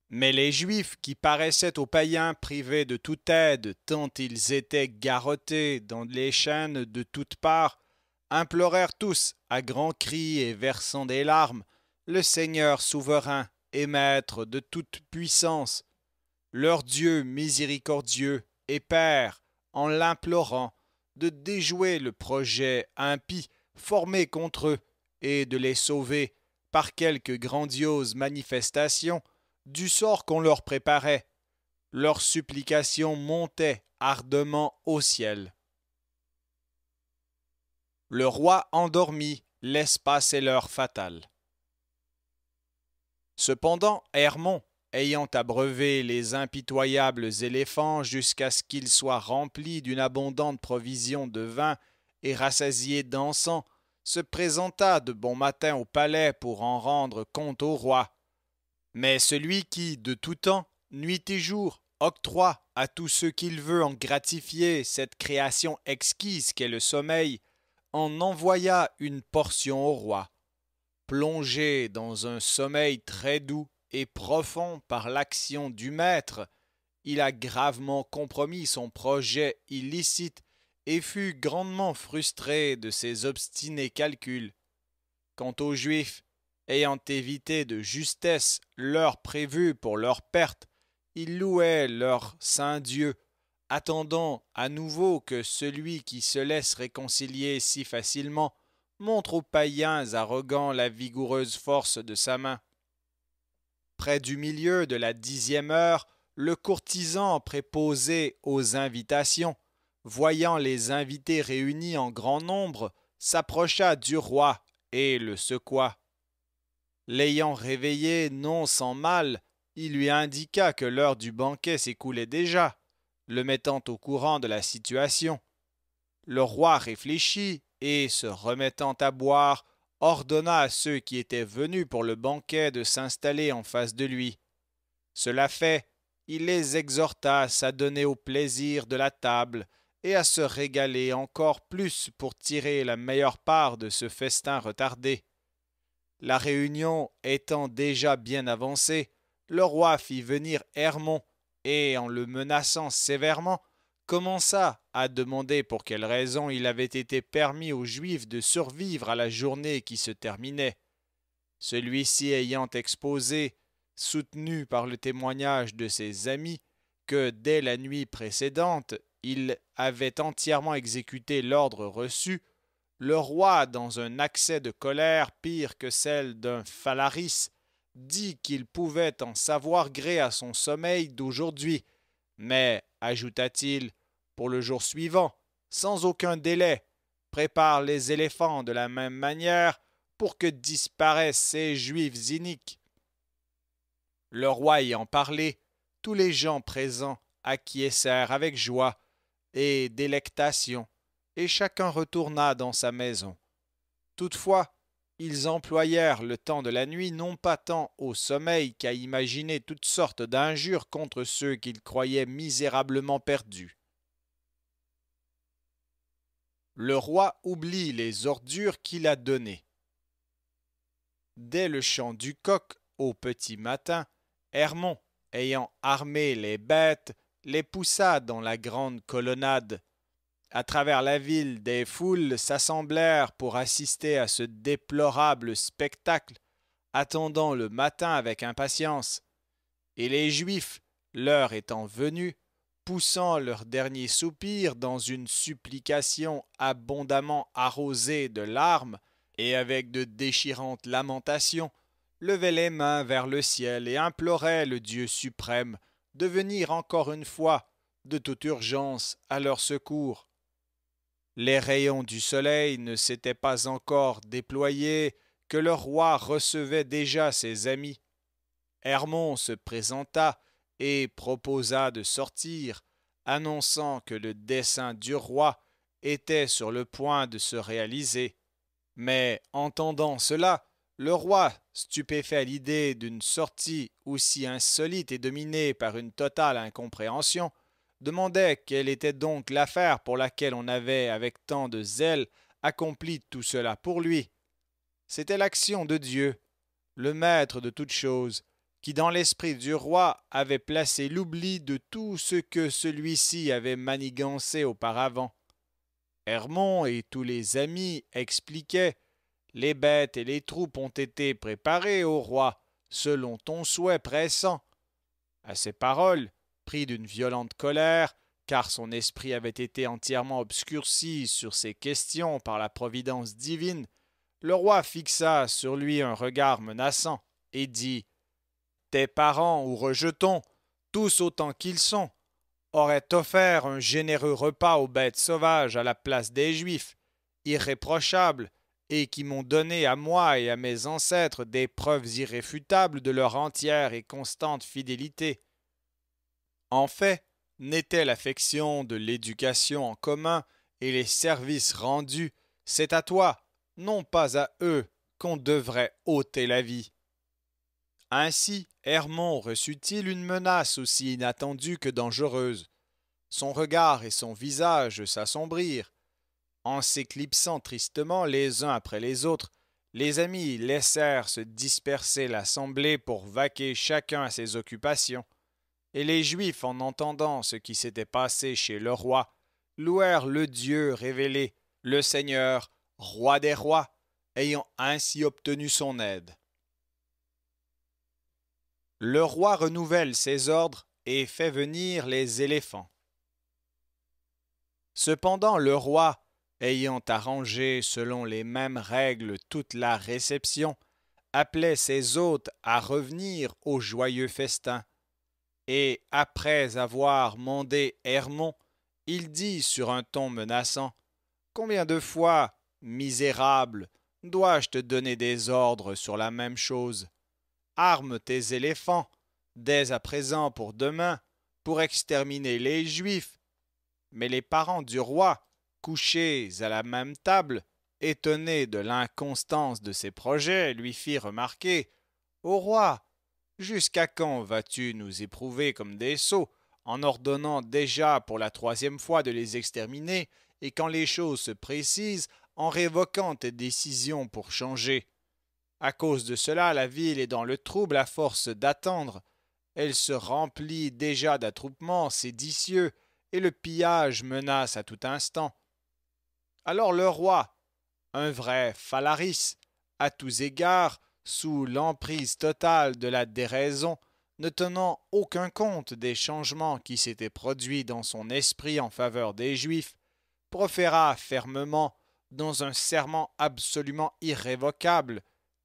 Mais les Juifs, qui paraissaient aux païens privés de toute aide tant ils étaient garrottés dans les chaînes de toutes parts, implorèrent tous, à grands cris et versant des larmes, le Seigneur souverain et maître de toute puissance, leur Dieu miséricordieux et Père, en l'implorant de déjouer le projet impie formé contre eux et de les sauver par quelque grandiose manifestation du sort qu'on leur préparait. Leurs supplications montaient ardemment au ciel. Le roi endormi laisse passer l'heure fatale. Cependant, Hermon, ayant abreuvé les impitoyables éléphants jusqu'à ce qu'ils soient remplis d'une abondante provision de vin et rassasiés d'encens, se présenta de bon matin au palais pour en rendre compte au roi. Mais celui qui, de tout temps, nuit et jour, octroie à tous ceux qu'il veut en gratifier cette création exquise qu'est le sommeil, en envoya une portion au roi. Plongé dans un sommeil très doux et profond par l'action du maître, il a gravement compromis son projet illicite et fut grandement frustré de ses obstinés calculs. Quant aux Juifs, ayant évité de justesse l'heure prévue pour leur perte, ils louaient leur saint Dieu, attendant à nouveau que celui qui se laisse réconcilier si facilement montre aux païens arrogants la vigoureuse force de sa main. Près du milieu de la 10e heure, le courtisan préposé aux invitations, voyant les invités réunis en grand nombre, s'approcha du roi et le secoua. L'ayant réveillé non sans mal, il lui indiqua que l'heure du banquet s'écoulait déjà, le mettant au courant de la situation. Le roi réfléchit et, se remettant à boire, ordonna à ceux qui étaient venus pour le banquet de s'installer en face de lui. Cela fait, il les exhorta à s'adonner au plaisir de la table et à se régaler encore plus pour tirer la meilleure part de ce festin retardé. La réunion étant déjà bien avancée, le roi fit venir Hermon et, en le menaçant sévèrement, commença à demander pour quelle raison il avait été permis aux Juifs de survivre à la journée qui se terminait. Celui-ci ayant exposé, soutenu par le témoignage de ses amis, que dès la nuit précédente, il avait entièrement exécuté l'ordre reçu, le roi, dans un accès de colère pire que celle d'un Phalaris, dit qu'il pouvait en savoir gré à son sommeil d'aujourd'hui, mais, ajouta-t-il, pour le jour suivant, sans aucun délai, prépare les éléphants de la même manière pour que disparaissent ces Juifs iniques. Le roi ayant parlé, tous les gens présents acquiescèrent avec joie et délectation, et chacun retourna dans sa maison. Toutefois, ils employèrent le temps de la nuit non pas tant au sommeil qu'à imaginer toutes sortes d'injures contre ceux qu'ils croyaient misérablement perdus. Le roi oublie les ordures qu'il a données. Dès le chant du coq au petit matin, Hermon, ayant armé les bêtes, les poussa dans la grande colonnade. À travers la ville, des foules s'assemblèrent pour assister à ce déplorable spectacle, attendant le matin avec impatience. Et les Juifs, l'heure étant venue, poussant leur dernier soupir dans une supplication abondamment arrosée de larmes et avec de déchirantes lamentations, levaient les mains vers le ciel et imploraient le Dieu suprême de venir encore une fois, de toute urgence, à leur secours. Les rayons du soleil ne s'étaient pas encore déployés que le roi recevait déjà ses amis. Hermon se présenta et proposa de sortir, annonçant que le dessein du roi était sur le point de se réaliser. Mais, entendant cela, le roi, stupéfait à l'idée d'une sortie aussi insolite et dominé par une totale incompréhension, demandait quelle était donc l'affaire pour laquelle on avait, avec tant de zèle, accompli tout cela pour lui. C'était l'action de Dieu, le maître de toutes choses, qui dans l'esprit du roi avait placé l'oubli de tout ce que celui-ci avait manigancé auparavant. Hermon et tous les amis expliquaient: les bêtes et les troupes ont été préparées au roi, selon ton souhait pressant. À ces paroles, pris d'une violente colère, car son esprit avait été entièrement obscurci sur ces questions par la providence divine, le roi fixa sur lui un regard menaçant et dit: tes parents ou rejetons, tous autant qu'ils sont, auraient offert un généreux repas aux bêtes sauvages à la place des Juifs, irréprochables, et qui m'ont donné à moi et à mes ancêtres des preuves irréfutables de leur entière et constante fidélité. En fait, n'était l'affection de l'éducation en commun et les services rendus, c'est à toi, non pas à eux, qu'on devrait ôter la vie. Ainsi, Hermon reçut-il une menace aussi inattendue que dangereuse. Son regard et son visage s'assombrirent. En s'éclipsant tristement les uns après les autres, les amis laissèrent se disperser l'assemblée pour vaquer chacun à ses occupations. Et les Juifs, en entendant ce qui s'était passé chez le roi, louèrent le Dieu révélé, le Seigneur, roi des rois, ayant ainsi obtenu son aide. Le roi renouvelle ses ordres et fait venir les éléphants. Cependant le roi, ayant arrangé selon les mêmes règles toute la réception, appelait ses hôtes à revenir au joyeux festin. Et après avoir mandé Hermon, il dit sur un ton menaçant: combien de fois, misérable, dois-je te donner des ordres sur la même chose? Arme tes éléphants, dès à présent pour demain, pour exterminer les Juifs. Mais les parents du roi, couchés à la même table, étonnés de l'inconstance de ses projets, lui firent remarquer: Ô roi, jusqu'à quand vas-tu nous éprouver comme des sots, en ordonnant déjà pour la troisième fois de les exterminer, et quand les choses se précisent, en révoquant tes décisions pour changer? À cause de cela, la ville est dans le trouble à force d'attendre. Elle se remplit déjà d'attroupements séditieux, et le pillage menace à tout instant. Alors le roi, un vrai Phalaris, à tous égards, sous l'emprise totale de la déraison, ne tenant aucun compte des changements qui s'étaient produits dans son esprit en faveur des Juifs, proféra fermement, dans un serment absolument irrévocable,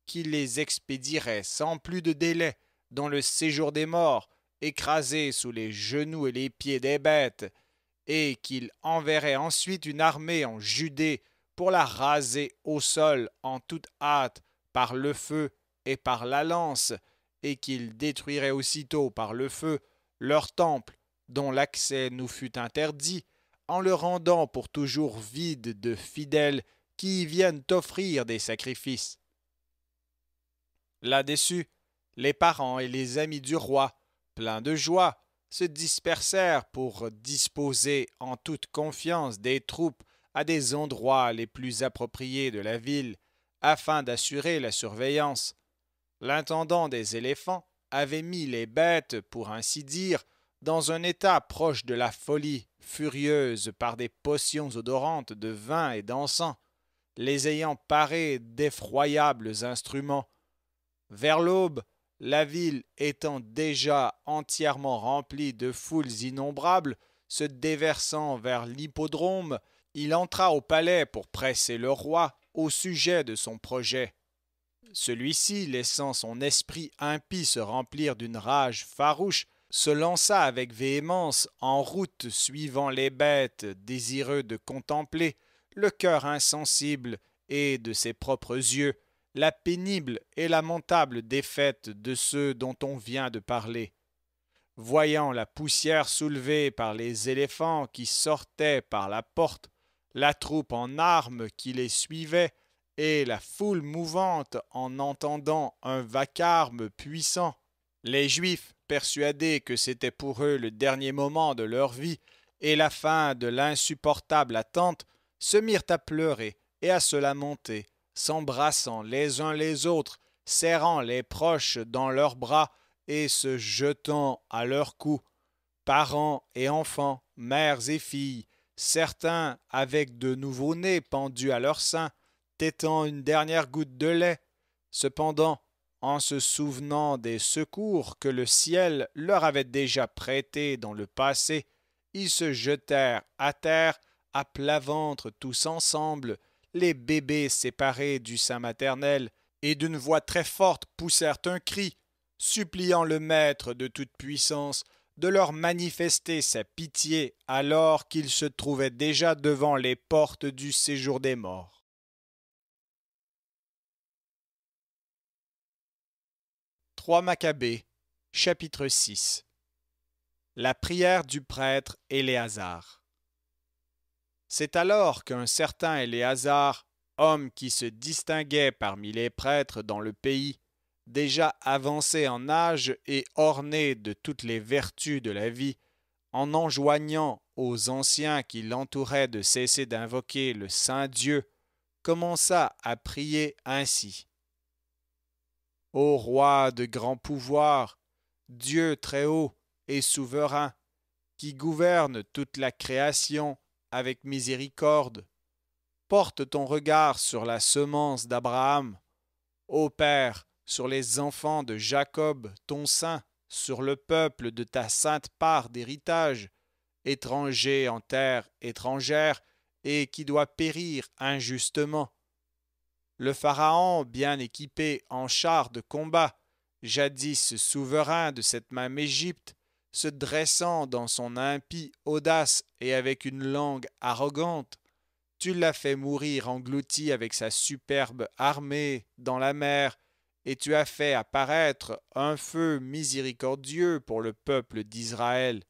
qu'il les expédierait sans plus de délai dans le séjour des morts, écrasés sous les genoux et les pieds des bêtes, et qu'il enverrait ensuite une armée en Judée pour la raser au sol en toute hâte par le feu et par la lance, et qu'il détruirait aussitôt par le feu leur temple dont l'accès nous fut interdit, en le rendant pour toujours vide de fidèles qui y viennent offrir des sacrifices. Là-dessus, les parents et les amis du roi, pleins de joie, se dispersèrent pour disposer en toute confiance des troupes à des endroits les plus appropriés de la ville, afin d'assurer la surveillance. L'intendant des éléphants avait mis les bêtes, pour ainsi dire, dans un état proche de la folie, furieuse par des potions odorantes de vin et d'encens, les ayant parées d'effroyables instruments. Vers l'aube, la ville étant déjà entièrement remplie de foules innombrables, se déversant vers l'hippodrome, il entra au palais pour presser le roi au sujet de son projet. Celui-ci, laissant son esprit impie se remplir d'une rage farouche, se lança avec véhémence en route suivant les bêtes, désireux de contempler, le cœur insensible et de ses propres yeux, la pénible et lamentable défaite de ceux dont on vient de parler. Voyant la poussière soulevée par les éléphants qui sortaient par la porte, la troupe en armes qui les suivait, et la foule mouvante en entendant un vacarme puissant, les Juifs, persuadés que c'était pour eux le dernier moment de leur vie et la fin de l'insupportable attente, se mirent à pleurer et à se lamenter, s'embrassant les uns les autres, serrant les proches dans leurs bras et se jetant à leur cou, parents et enfants, mères et filles, certains avec de nouveau-nés pendus à leur sein, tétant une dernière goutte de lait. Cependant, en se souvenant des secours que le ciel leur avait déjà prêtés dans le passé, ils se jetèrent à terre à plat ventre tous ensemble, les bébés séparés du sein maternel, et d'une voix très forte poussèrent un cri, suppliant le Maître de toute puissance de leur manifester sa pitié alors qu'ils se trouvaient déjà devant les portes du séjour des morts. 3 Maccabées, chapitre 6. La prière du prêtre Éléazar. C'est alors qu'un certain Éléazar, homme qui se distinguait parmi les prêtres dans le pays, déjà avancé en âge et orné de toutes les vertus de la vie, en enjoignant aux anciens qui l'entouraient de cesser d'invoquer le Saint Dieu, commença à prier ainsi. Ô roi de grand pouvoir, Dieu très haut et souverain, qui gouverne toute la création avec miséricorde, porte ton regard sur la semence d'Abraham, ô Père, sur les enfants de Jacob, ton saint, sur le peuple de ta sainte part d'héritage, étranger en terre étrangère, et qui doit périr injustement. Le Pharaon, bien équipé en chars de combat, jadis souverain de cette même Égypte, se dressant dans son impie audace et avec une langue arrogante, tu l'as fait mourir englouti avec sa superbe armée dans la mer, et tu as fait apparaître un feu miséricordieux pour le peuple d'Israël.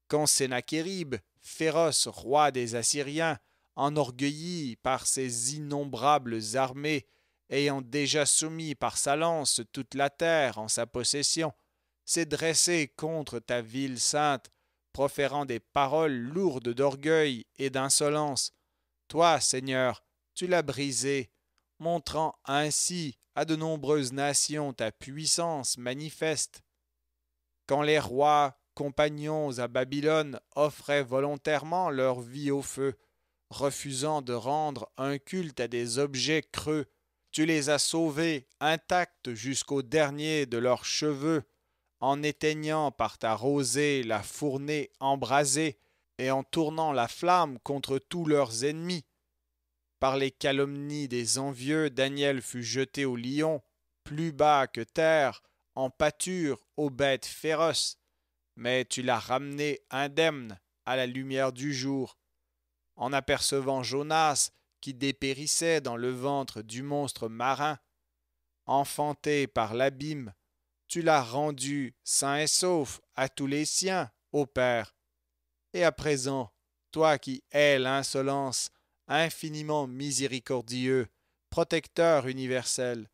Quand Sennachérib, féroce roi des Assyriens, enorgueilli par ses innombrables armées, ayant déjà soumis par sa lance toute la terre en sa possession, s'est dressé contre ta ville sainte, proférant des paroles lourdes d'orgueil et d'insolence. Toi, Seigneur, tu l'as brisé, montrant ainsi à de nombreuses nations ta puissance manifeste. Quand les rois, compagnons à Babylone, offraient volontairement leur vie au feu, refusant de rendre un culte à des objets creux, tu les as sauvés intacts jusqu'au dernier de leurs cheveux, en éteignant par ta rosée la fournée embrasée et en tournant la flamme contre tous leurs ennemis. Par les calomnies des envieux, Daniel fut jeté au lion, plus bas que terre, en pâture aux bêtes féroces. Mais tu l'as ramené indemne à la lumière du jour. En apercevant Jonas, qui dépérissait dans le ventre du monstre marin, enfanté par l'abîme, tu l'as rendu sain et sauf à tous les siens, ô Père. Et à présent, toi qui hais l'insolence, infiniment miséricordieux, protecteur universel,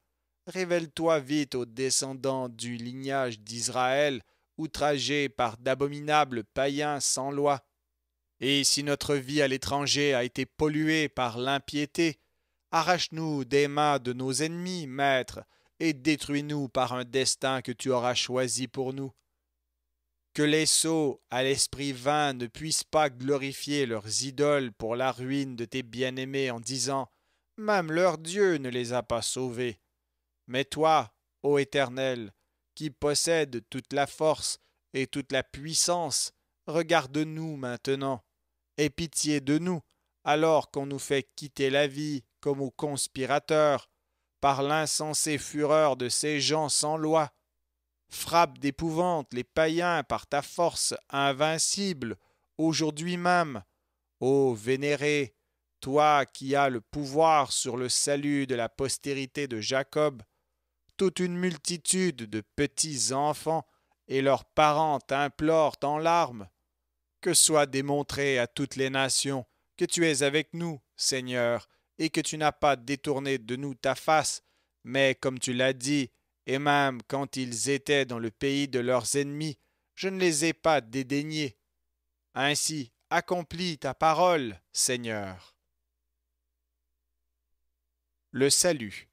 révèle-toi vite aux descendants du lignage d'Israël, outragés par d'abominables païens sans loi. Et si notre vie à l'étranger a été polluée par l'impiété, arrache-nous des mains de nos ennemis, Maître, et détruis-nous par un destin que tu auras choisi pour nous. Que les sots à l'esprit vain ne puissent pas glorifier leurs idoles pour la ruine de tes bien-aimés en disant « Même leur Dieu ne les a pas sauvés ». Mais toi, ô Éternel, qui possèdes toute la force et toute la puissance, regarde-nous maintenant. Aie pitié de nous, alors qu'on nous fait quitter la vie comme aux conspirateurs, par l'insensée fureur de ces gens sans loi. Frappe d'épouvante les païens par ta force invincible, aujourd'hui même. Ô vénéré, toi qui as le pouvoir sur le salut de la postérité de Jacob, toute une multitude de petits enfants et leurs parents t'implorent en larmes. Que soit démontré à toutes les nations que tu es avec nous, Seigneur, et que tu n'as pas détourné de nous ta face, mais comme tu l'as dit, et même quand ils étaient dans le pays de leurs ennemis, je ne les ai pas dédaignés. Ainsi, accomplis ta parole, Seigneur. Le salut.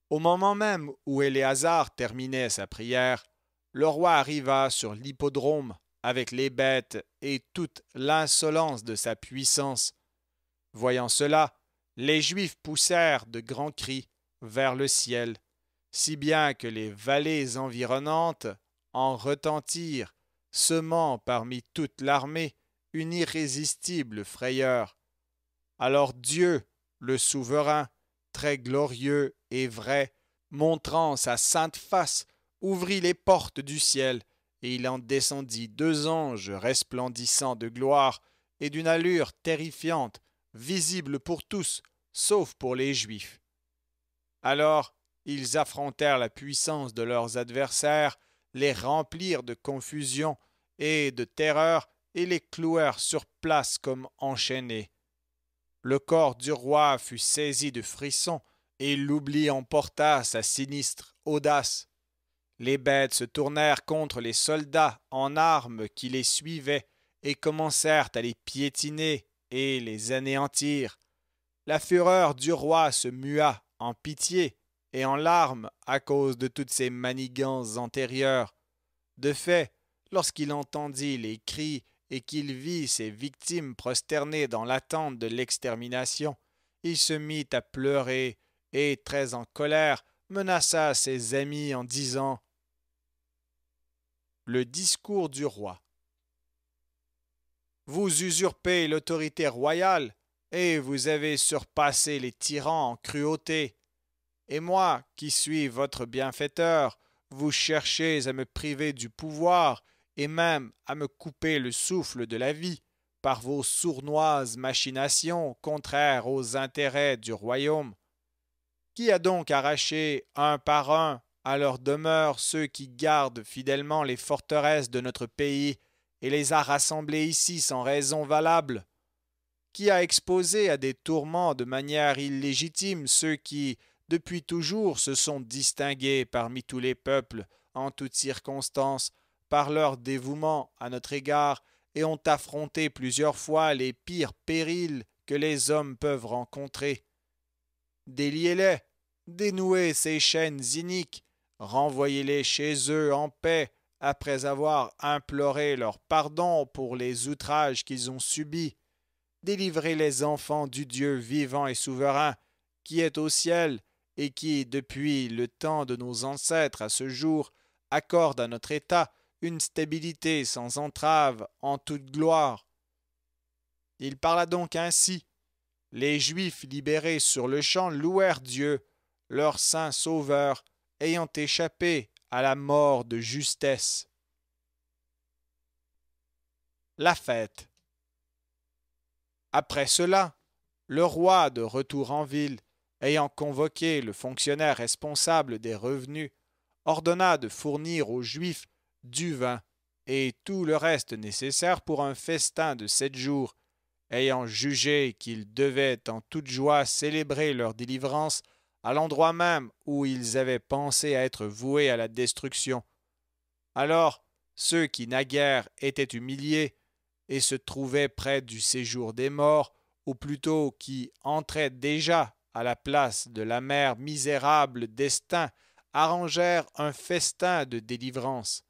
Au moment même où Éléazar terminait sa prière, le roi arriva sur l'hippodrome avec les bêtes et toute l'insolence de sa puissance. Voyant cela, les Juifs poussèrent de grands cris vers le ciel, si bien que les vallées environnantes en retentirent, semant parmi toute l'armée une irrésistible frayeur. Alors Dieu, le souverain, très glorieux et vrai, montrant sa sainte face, ouvrit les portes du ciel, et il en descendit deux anges resplendissants de gloire et d'une allure terrifiante, visibles pour tous, sauf pour les Juifs. Alors ils affrontèrent la puissance de leurs adversaires, les remplirent de confusion et de terreur, et les clouèrent sur place comme enchaînés. Le corps du roi fut saisi de frissons, et l'oubli emporta sa sinistre audace. Les bêtes se tournèrent contre les soldats en armes qui les suivaient, et commencèrent à les piétiner et les anéantir. La fureur du roi se mua en pitié et en larmes à cause de toutes ces manigances antérieures. De fait, lorsqu'il entendit les cris et qu'il vit ses victimes prosternées dans l'attente de l'extermination, il se mit à pleurer et, très en colère, menaça ses amis en disant: Le discours du roi. Vous usurpez l'autorité royale et vous avez surpassé les tyrans en cruauté. Et moi, qui suis votre bienfaiteur, vous cherchez à me priver du pouvoir et même à me couper le souffle de la vie par vos sournoises machinations contraires aux intérêts du royaume. Qui a donc arraché un par un à leur demeure ceux qui gardent fidèlement les forteresses de notre pays et les a rassemblés ici sans raison valable? Qui a exposé à des tourments de manière illégitime ceux qui, depuis toujours, se sont distingués parmi tous les peuples, en toutes circonstances, par leur dévouement à notre égard, et ont affronté plusieurs fois les pires périls que les hommes peuvent rencontrer? Déliez-les, dénouez ces chaînes iniques, renvoyez-les chez eux en paix, après avoir imploré leur pardon pour les outrages qu'ils ont subis. Délivrez les enfants du Dieu vivant et souverain, qui est au ciel, et qui, depuis le temps de nos ancêtres à ce jour, accorde à notre État une stabilité sans entrave en toute gloire. Il parla donc ainsi. Les Juifs libérés sur le champ louèrent Dieu, leur saint sauveur, ayant échappé à la mort de justesse. La fête. Après cela, le roi, de retour en ville, ayant convoqué le fonctionnaire responsable des revenus, ordonna de fournir aux Juifs du vin et tout le reste nécessaire pour un festin de 7 jours, ayant jugé qu'ils devaient en toute joie célébrer leur délivrance à l'endroit même où ils avaient pensé être voués à la destruction. Alors, ceux qui naguère étaient humiliés et se trouvaient près du séjour des morts, ou plutôt qui entraient déjà à la place de l'amer misérable destin, arrangèrent un festin de délivrance.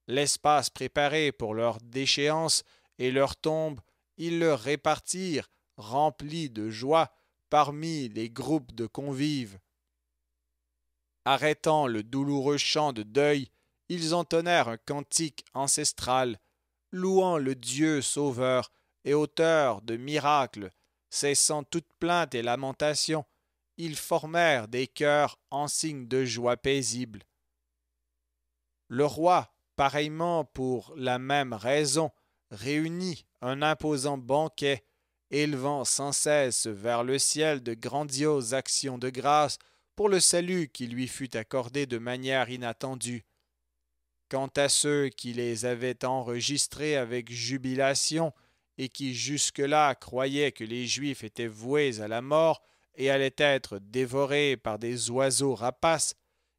L'espace préparé pour leur déchéance et leur tombe, ils le répartirent, remplis de joie, parmi les groupes de convives. Arrêtant le douloureux chant de deuil, ils entonnèrent un cantique ancestral, louant le Dieu sauveur et auteur de miracles. Cessant toute plainte et lamentation, ils formèrent des chœurs en signe de joie paisible. Le roi, pareillement pour la même raison, réunit un imposant banquet, élevant sans cesse vers le ciel de grandioses actions de grâce pour le salut qui lui fut accordé de manière inattendue. Quant à ceux qui les avaient enregistrés avec jubilation et qui jusque-là croyaient que les Juifs étaient voués à la mort et allaient être dévorés par des oiseaux rapaces,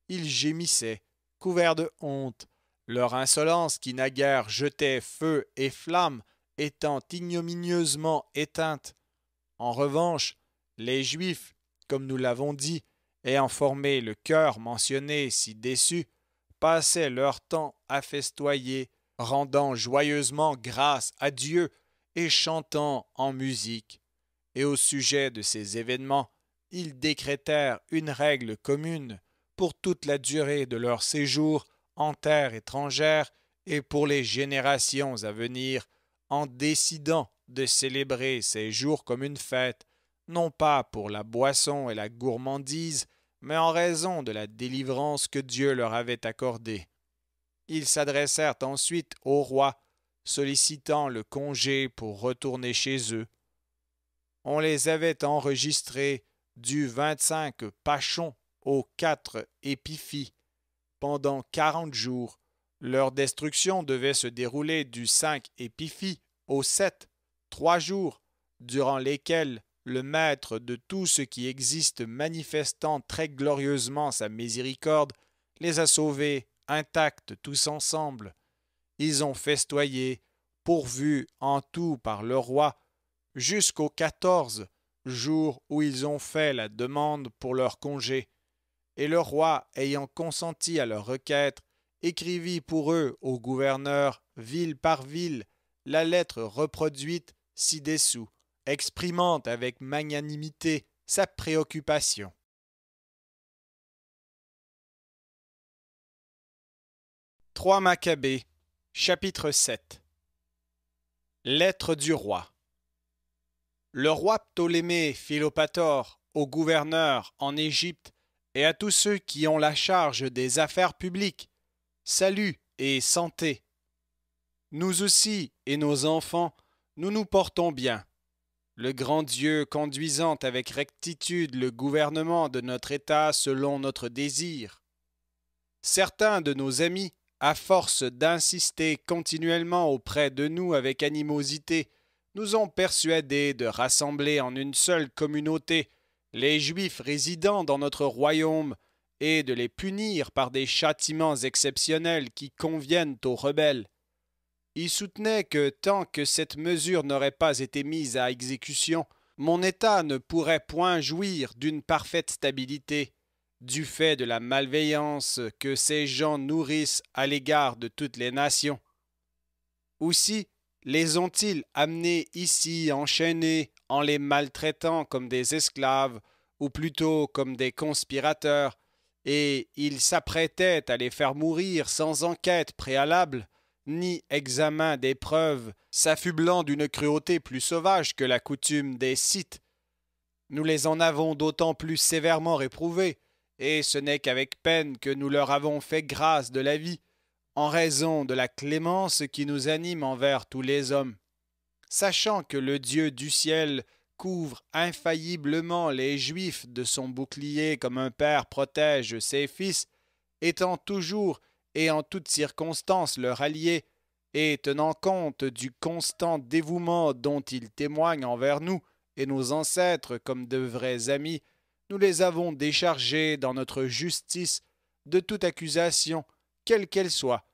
ils gémissaient, couverts de honte, leur insolence qui naguère jetait feu et flamme étant ignominieusement éteinte. En revanche, Les Juifs, comme nous l'avons dit, ayant formé le chœur mentionné ci-dessus, passaient leur temps à festoyer, rendant joyeusement grâce à Dieu et chantant en musique. Et au sujet de ces événements, ils décrétèrent une règle commune pour toute la durée de leur séjour en terre étrangère et pour les générations à venir, en décidant de célébrer ces jours comme une fête, non pas pour la boisson et la gourmandise, mais en raison de la délivrance que Dieu leur avait accordée. Ils s'adressèrent ensuite au roi, sollicitant le congé pour retourner chez eux. On les avait enregistrés du 25 Pachon au 4 Épiphi. Pendant 40 jours, leur destruction devait se dérouler du 5 Épiphi au 7, 3 jours, durant lesquels le Maître de tout ce qui existe manifestant très glorieusement sa miséricorde, les a sauvés intacts tous ensemble. Ils ont festoyé, pourvus en tout par le roi, jusqu'au 14, jour où ils ont fait la demande pour leur congé. Et le roi, ayant consenti à leur requête, écrivit pour eux au gouverneur, ville par ville, la lettre reproduite ci-dessous, exprimant avec magnanimité sa préoccupation. 3 Maccabées, chapitre 7. Lettre du roi. Le roi Ptolémée Philopator, au gouverneur en Égypte, et à tous ceux qui ont la charge des affaires publiques, salut et santé. Nous aussi et nos enfants, nous nous portons bien. Le grand Dieu conduisant avec rectitude le gouvernement de notre État selon notre désir. Certains de nos amis, à force d'insister continuellement auprès de nous avec animosité, nous ont persuadés de rassembler en une seule communauté les Juifs résidant dans notre royaume et de les punir par des châtiments exceptionnels qui conviennent aux rebelles. Ils soutenaient que tant que cette mesure n'aurait pas été mise à exécution, mon État ne pourrait point jouir d'une parfaite stabilité, du fait de la malveillance que ces gens nourrissent à l'égard de toutes les nations. Aussi les ont-ils amenés ici enchaînés en les maltraitant comme des esclaves, ou plutôt comme des conspirateurs, et ils s'apprêtaient à les faire mourir sans enquête préalable, ni examen des preuves, s'affublant d'une cruauté plus sauvage que la coutume des Scythes. Nous les en avons d'autant plus sévèrement réprouvés, et ce n'est qu'avec peine que nous leur avons fait grâce de la vie, en raison de la clémence qui nous anime envers tous les hommes. Sachant que le Dieu du ciel couvre infailliblement les Juifs de son bouclier comme un père protège ses fils, étant toujours et en toutes circonstances leur allié, et tenant compte du constant dévouement dont ils témoignent envers nous et nos ancêtres comme de vrais amis, nous les avons déchargés dans notre justice de toute accusation, quelle qu'elle soit,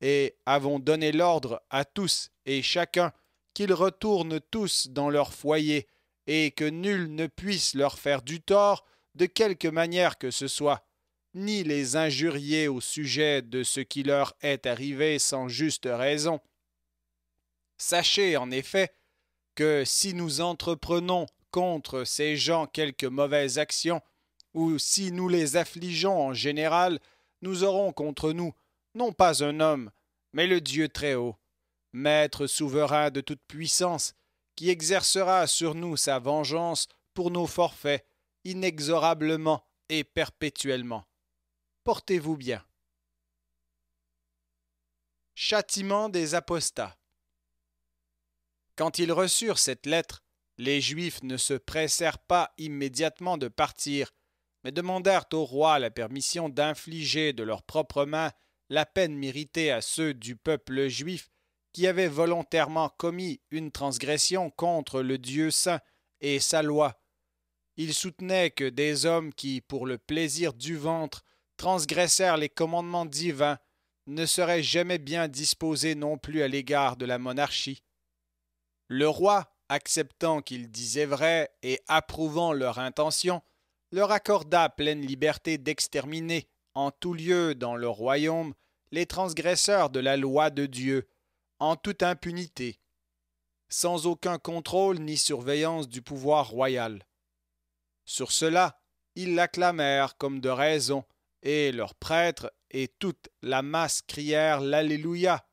et avons donné l'ordre à tous et chacun qu'ils retournent tous dans leur foyer, et que nul ne puisse leur faire du tort de quelque manière que ce soit, ni les injurier au sujet de ce qui leur est arrivé sans juste raison. Sachez en effet que si nous entreprenons contre ces gens quelque mauvaise action, ou si nous les affligeons en général, nous aurons contre nous non pas un homme, mais le Dieu très haut, Maître souverain de toute puissance, qui exercera sur nous sa vengeance pour nos forfaits, inexorablement et perpétuellement. Portez-vous bien. Châtiment des apostats. Quand ils reçurent cette lettre, les Juifs ne se pressèrent pas immédiatement de partir, mais demandèrent au roi la permission d'infliger de leurs propres mains la peine méritée à ceux du peuple juif qui avaient volontairement commis une transgression contre le Dieu saint et sa loi. Ils soutenaient que des hommes qui, pour le plaisir du ventre, transgressèrent les commandements divins, ne seraient jamais bien disposés non plus à l'égard de la monarchie. Le roi, acceptant qu'ils disaient vrai et approuvant leur intention, leur accorda pleine liberté d'exterminer en tout lieu dans le royaume les transgresseurs de la loi de Dieu, en toute impunité, sans aucun contrôle ni surveillance du pouvoir royal. Sur cela, ils l'acclamèrent comme de raison, et leurs prêtres et toute la masse crièrent l'Alléluia,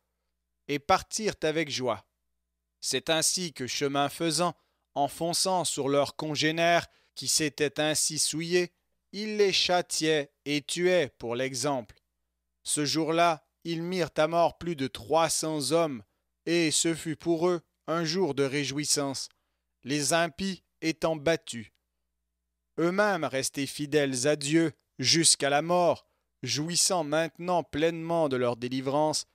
et partirent avec joie. C'est ainsi que, chemin faisant, en fonçant sur leurs congénères qui s'étaient ainsi souillés, ils les châtiaient et tuaient pour l'exemple. Ce jour-là, ils mirent à mort plus de 300 hommes, et ce fut pour eux un jour de réjouissance, les impies étant battus. Eux-mêmes restés fidèles à Dieu jusqu'à la mort, jouissant maintenant pleinement de leur délivrance,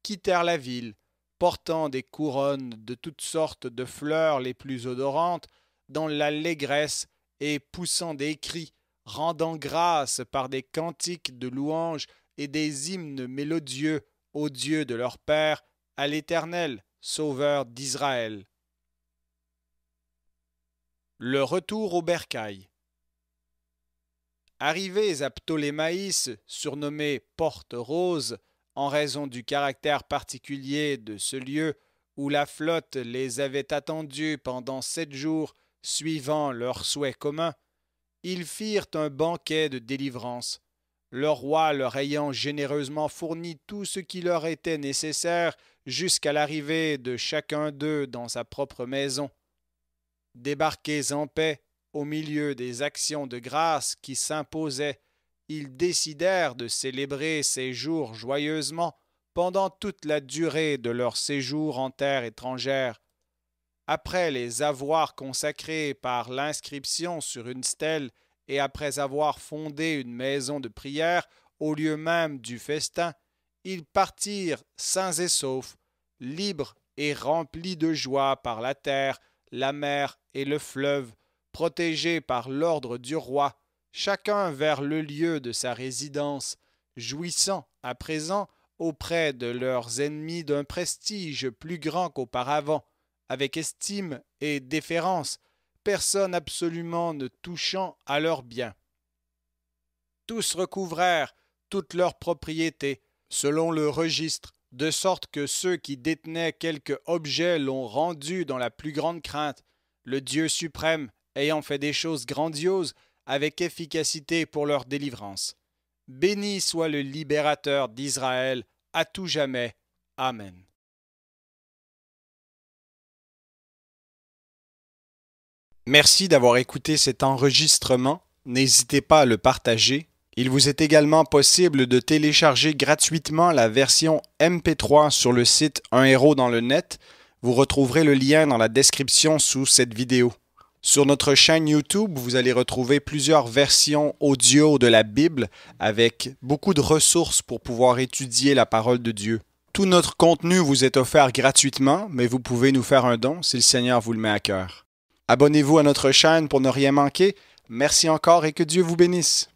quittèrent la ville, portant des couronnes de toutes sortes de fleurs les plus odorantes, dans l'allégresse et poussant des cris, rendant grâce par des cantiques de louange et des hymnes mélodieux au Dieu de leur Père, à l'Éternel, Sauveur d'Israël. Le retour au bercail. Arrivés à Ptolémaïs, surnommé Porte-Rose, en raison du caractère particulier de ce lieu où la flotte les avait attendus pendant 7 jours suivant leur souhait commun, ils firent un banquet de délivrance, le roi leur ayant généreusement fourni tout ce qui leur était nécessaire jusqu'à l'arrivée de chacun d'eux dans sa propre maison. Débarqués en paix au milieu des actions de grâce qui s'imposaient, ils décidèrent de célébrer ces jours joyeusement pendant toute la durée de leur séjour en terre étrangère. Après les avoir consacrés par l'inscription sur une stèle et après avoir fondé une maison de prière au lieu même du festin, ils partirent sains et saufs, libres et remplis de joie par la terre, la mer et le fleuve, protégés par l'ordre du roi, chacun vers le lieu de sa résidence, jouissant à présent auprès de leurs ennemis d'un prestige plus grand qu'auparavant, avec estime et déférence, personne absolument ne touchant à leurs biens. Tous recouvrèrent toutes leurs propriétés, selon le registre, de sorte que ceux qui détenaient quelque objet l'ont rendu dans la plus grande crainte, le Dieu suprême ayant fait des choses grandioses avec efficacité pour leur délivrance. Béni soit le libérateur d'Israël à tout jamais. Amen. Merci d'avoir écouté cet enregistrement. N'hésitez pas à le partager. Il vous est également possible de télécharger gratuitement la version MP3 sur le site Un héros dans le net. Vous retrouverez le lien dans la description sous cette vidéo. Sur notre chaîne YouTube, vous allez retrouver plusieurs versions audio de la Bible avec beaucoup de ressources pour pouvoir étudier la parole de Dieu. Tout notre contenu vous est offert gratuitement, mais vous pouvez nous faire un don si le Seigneur vous le met à cœur. Abonnez-vous à notre chaîne pour ne rien manquer. Merci encore et que Dieu vous bénisse.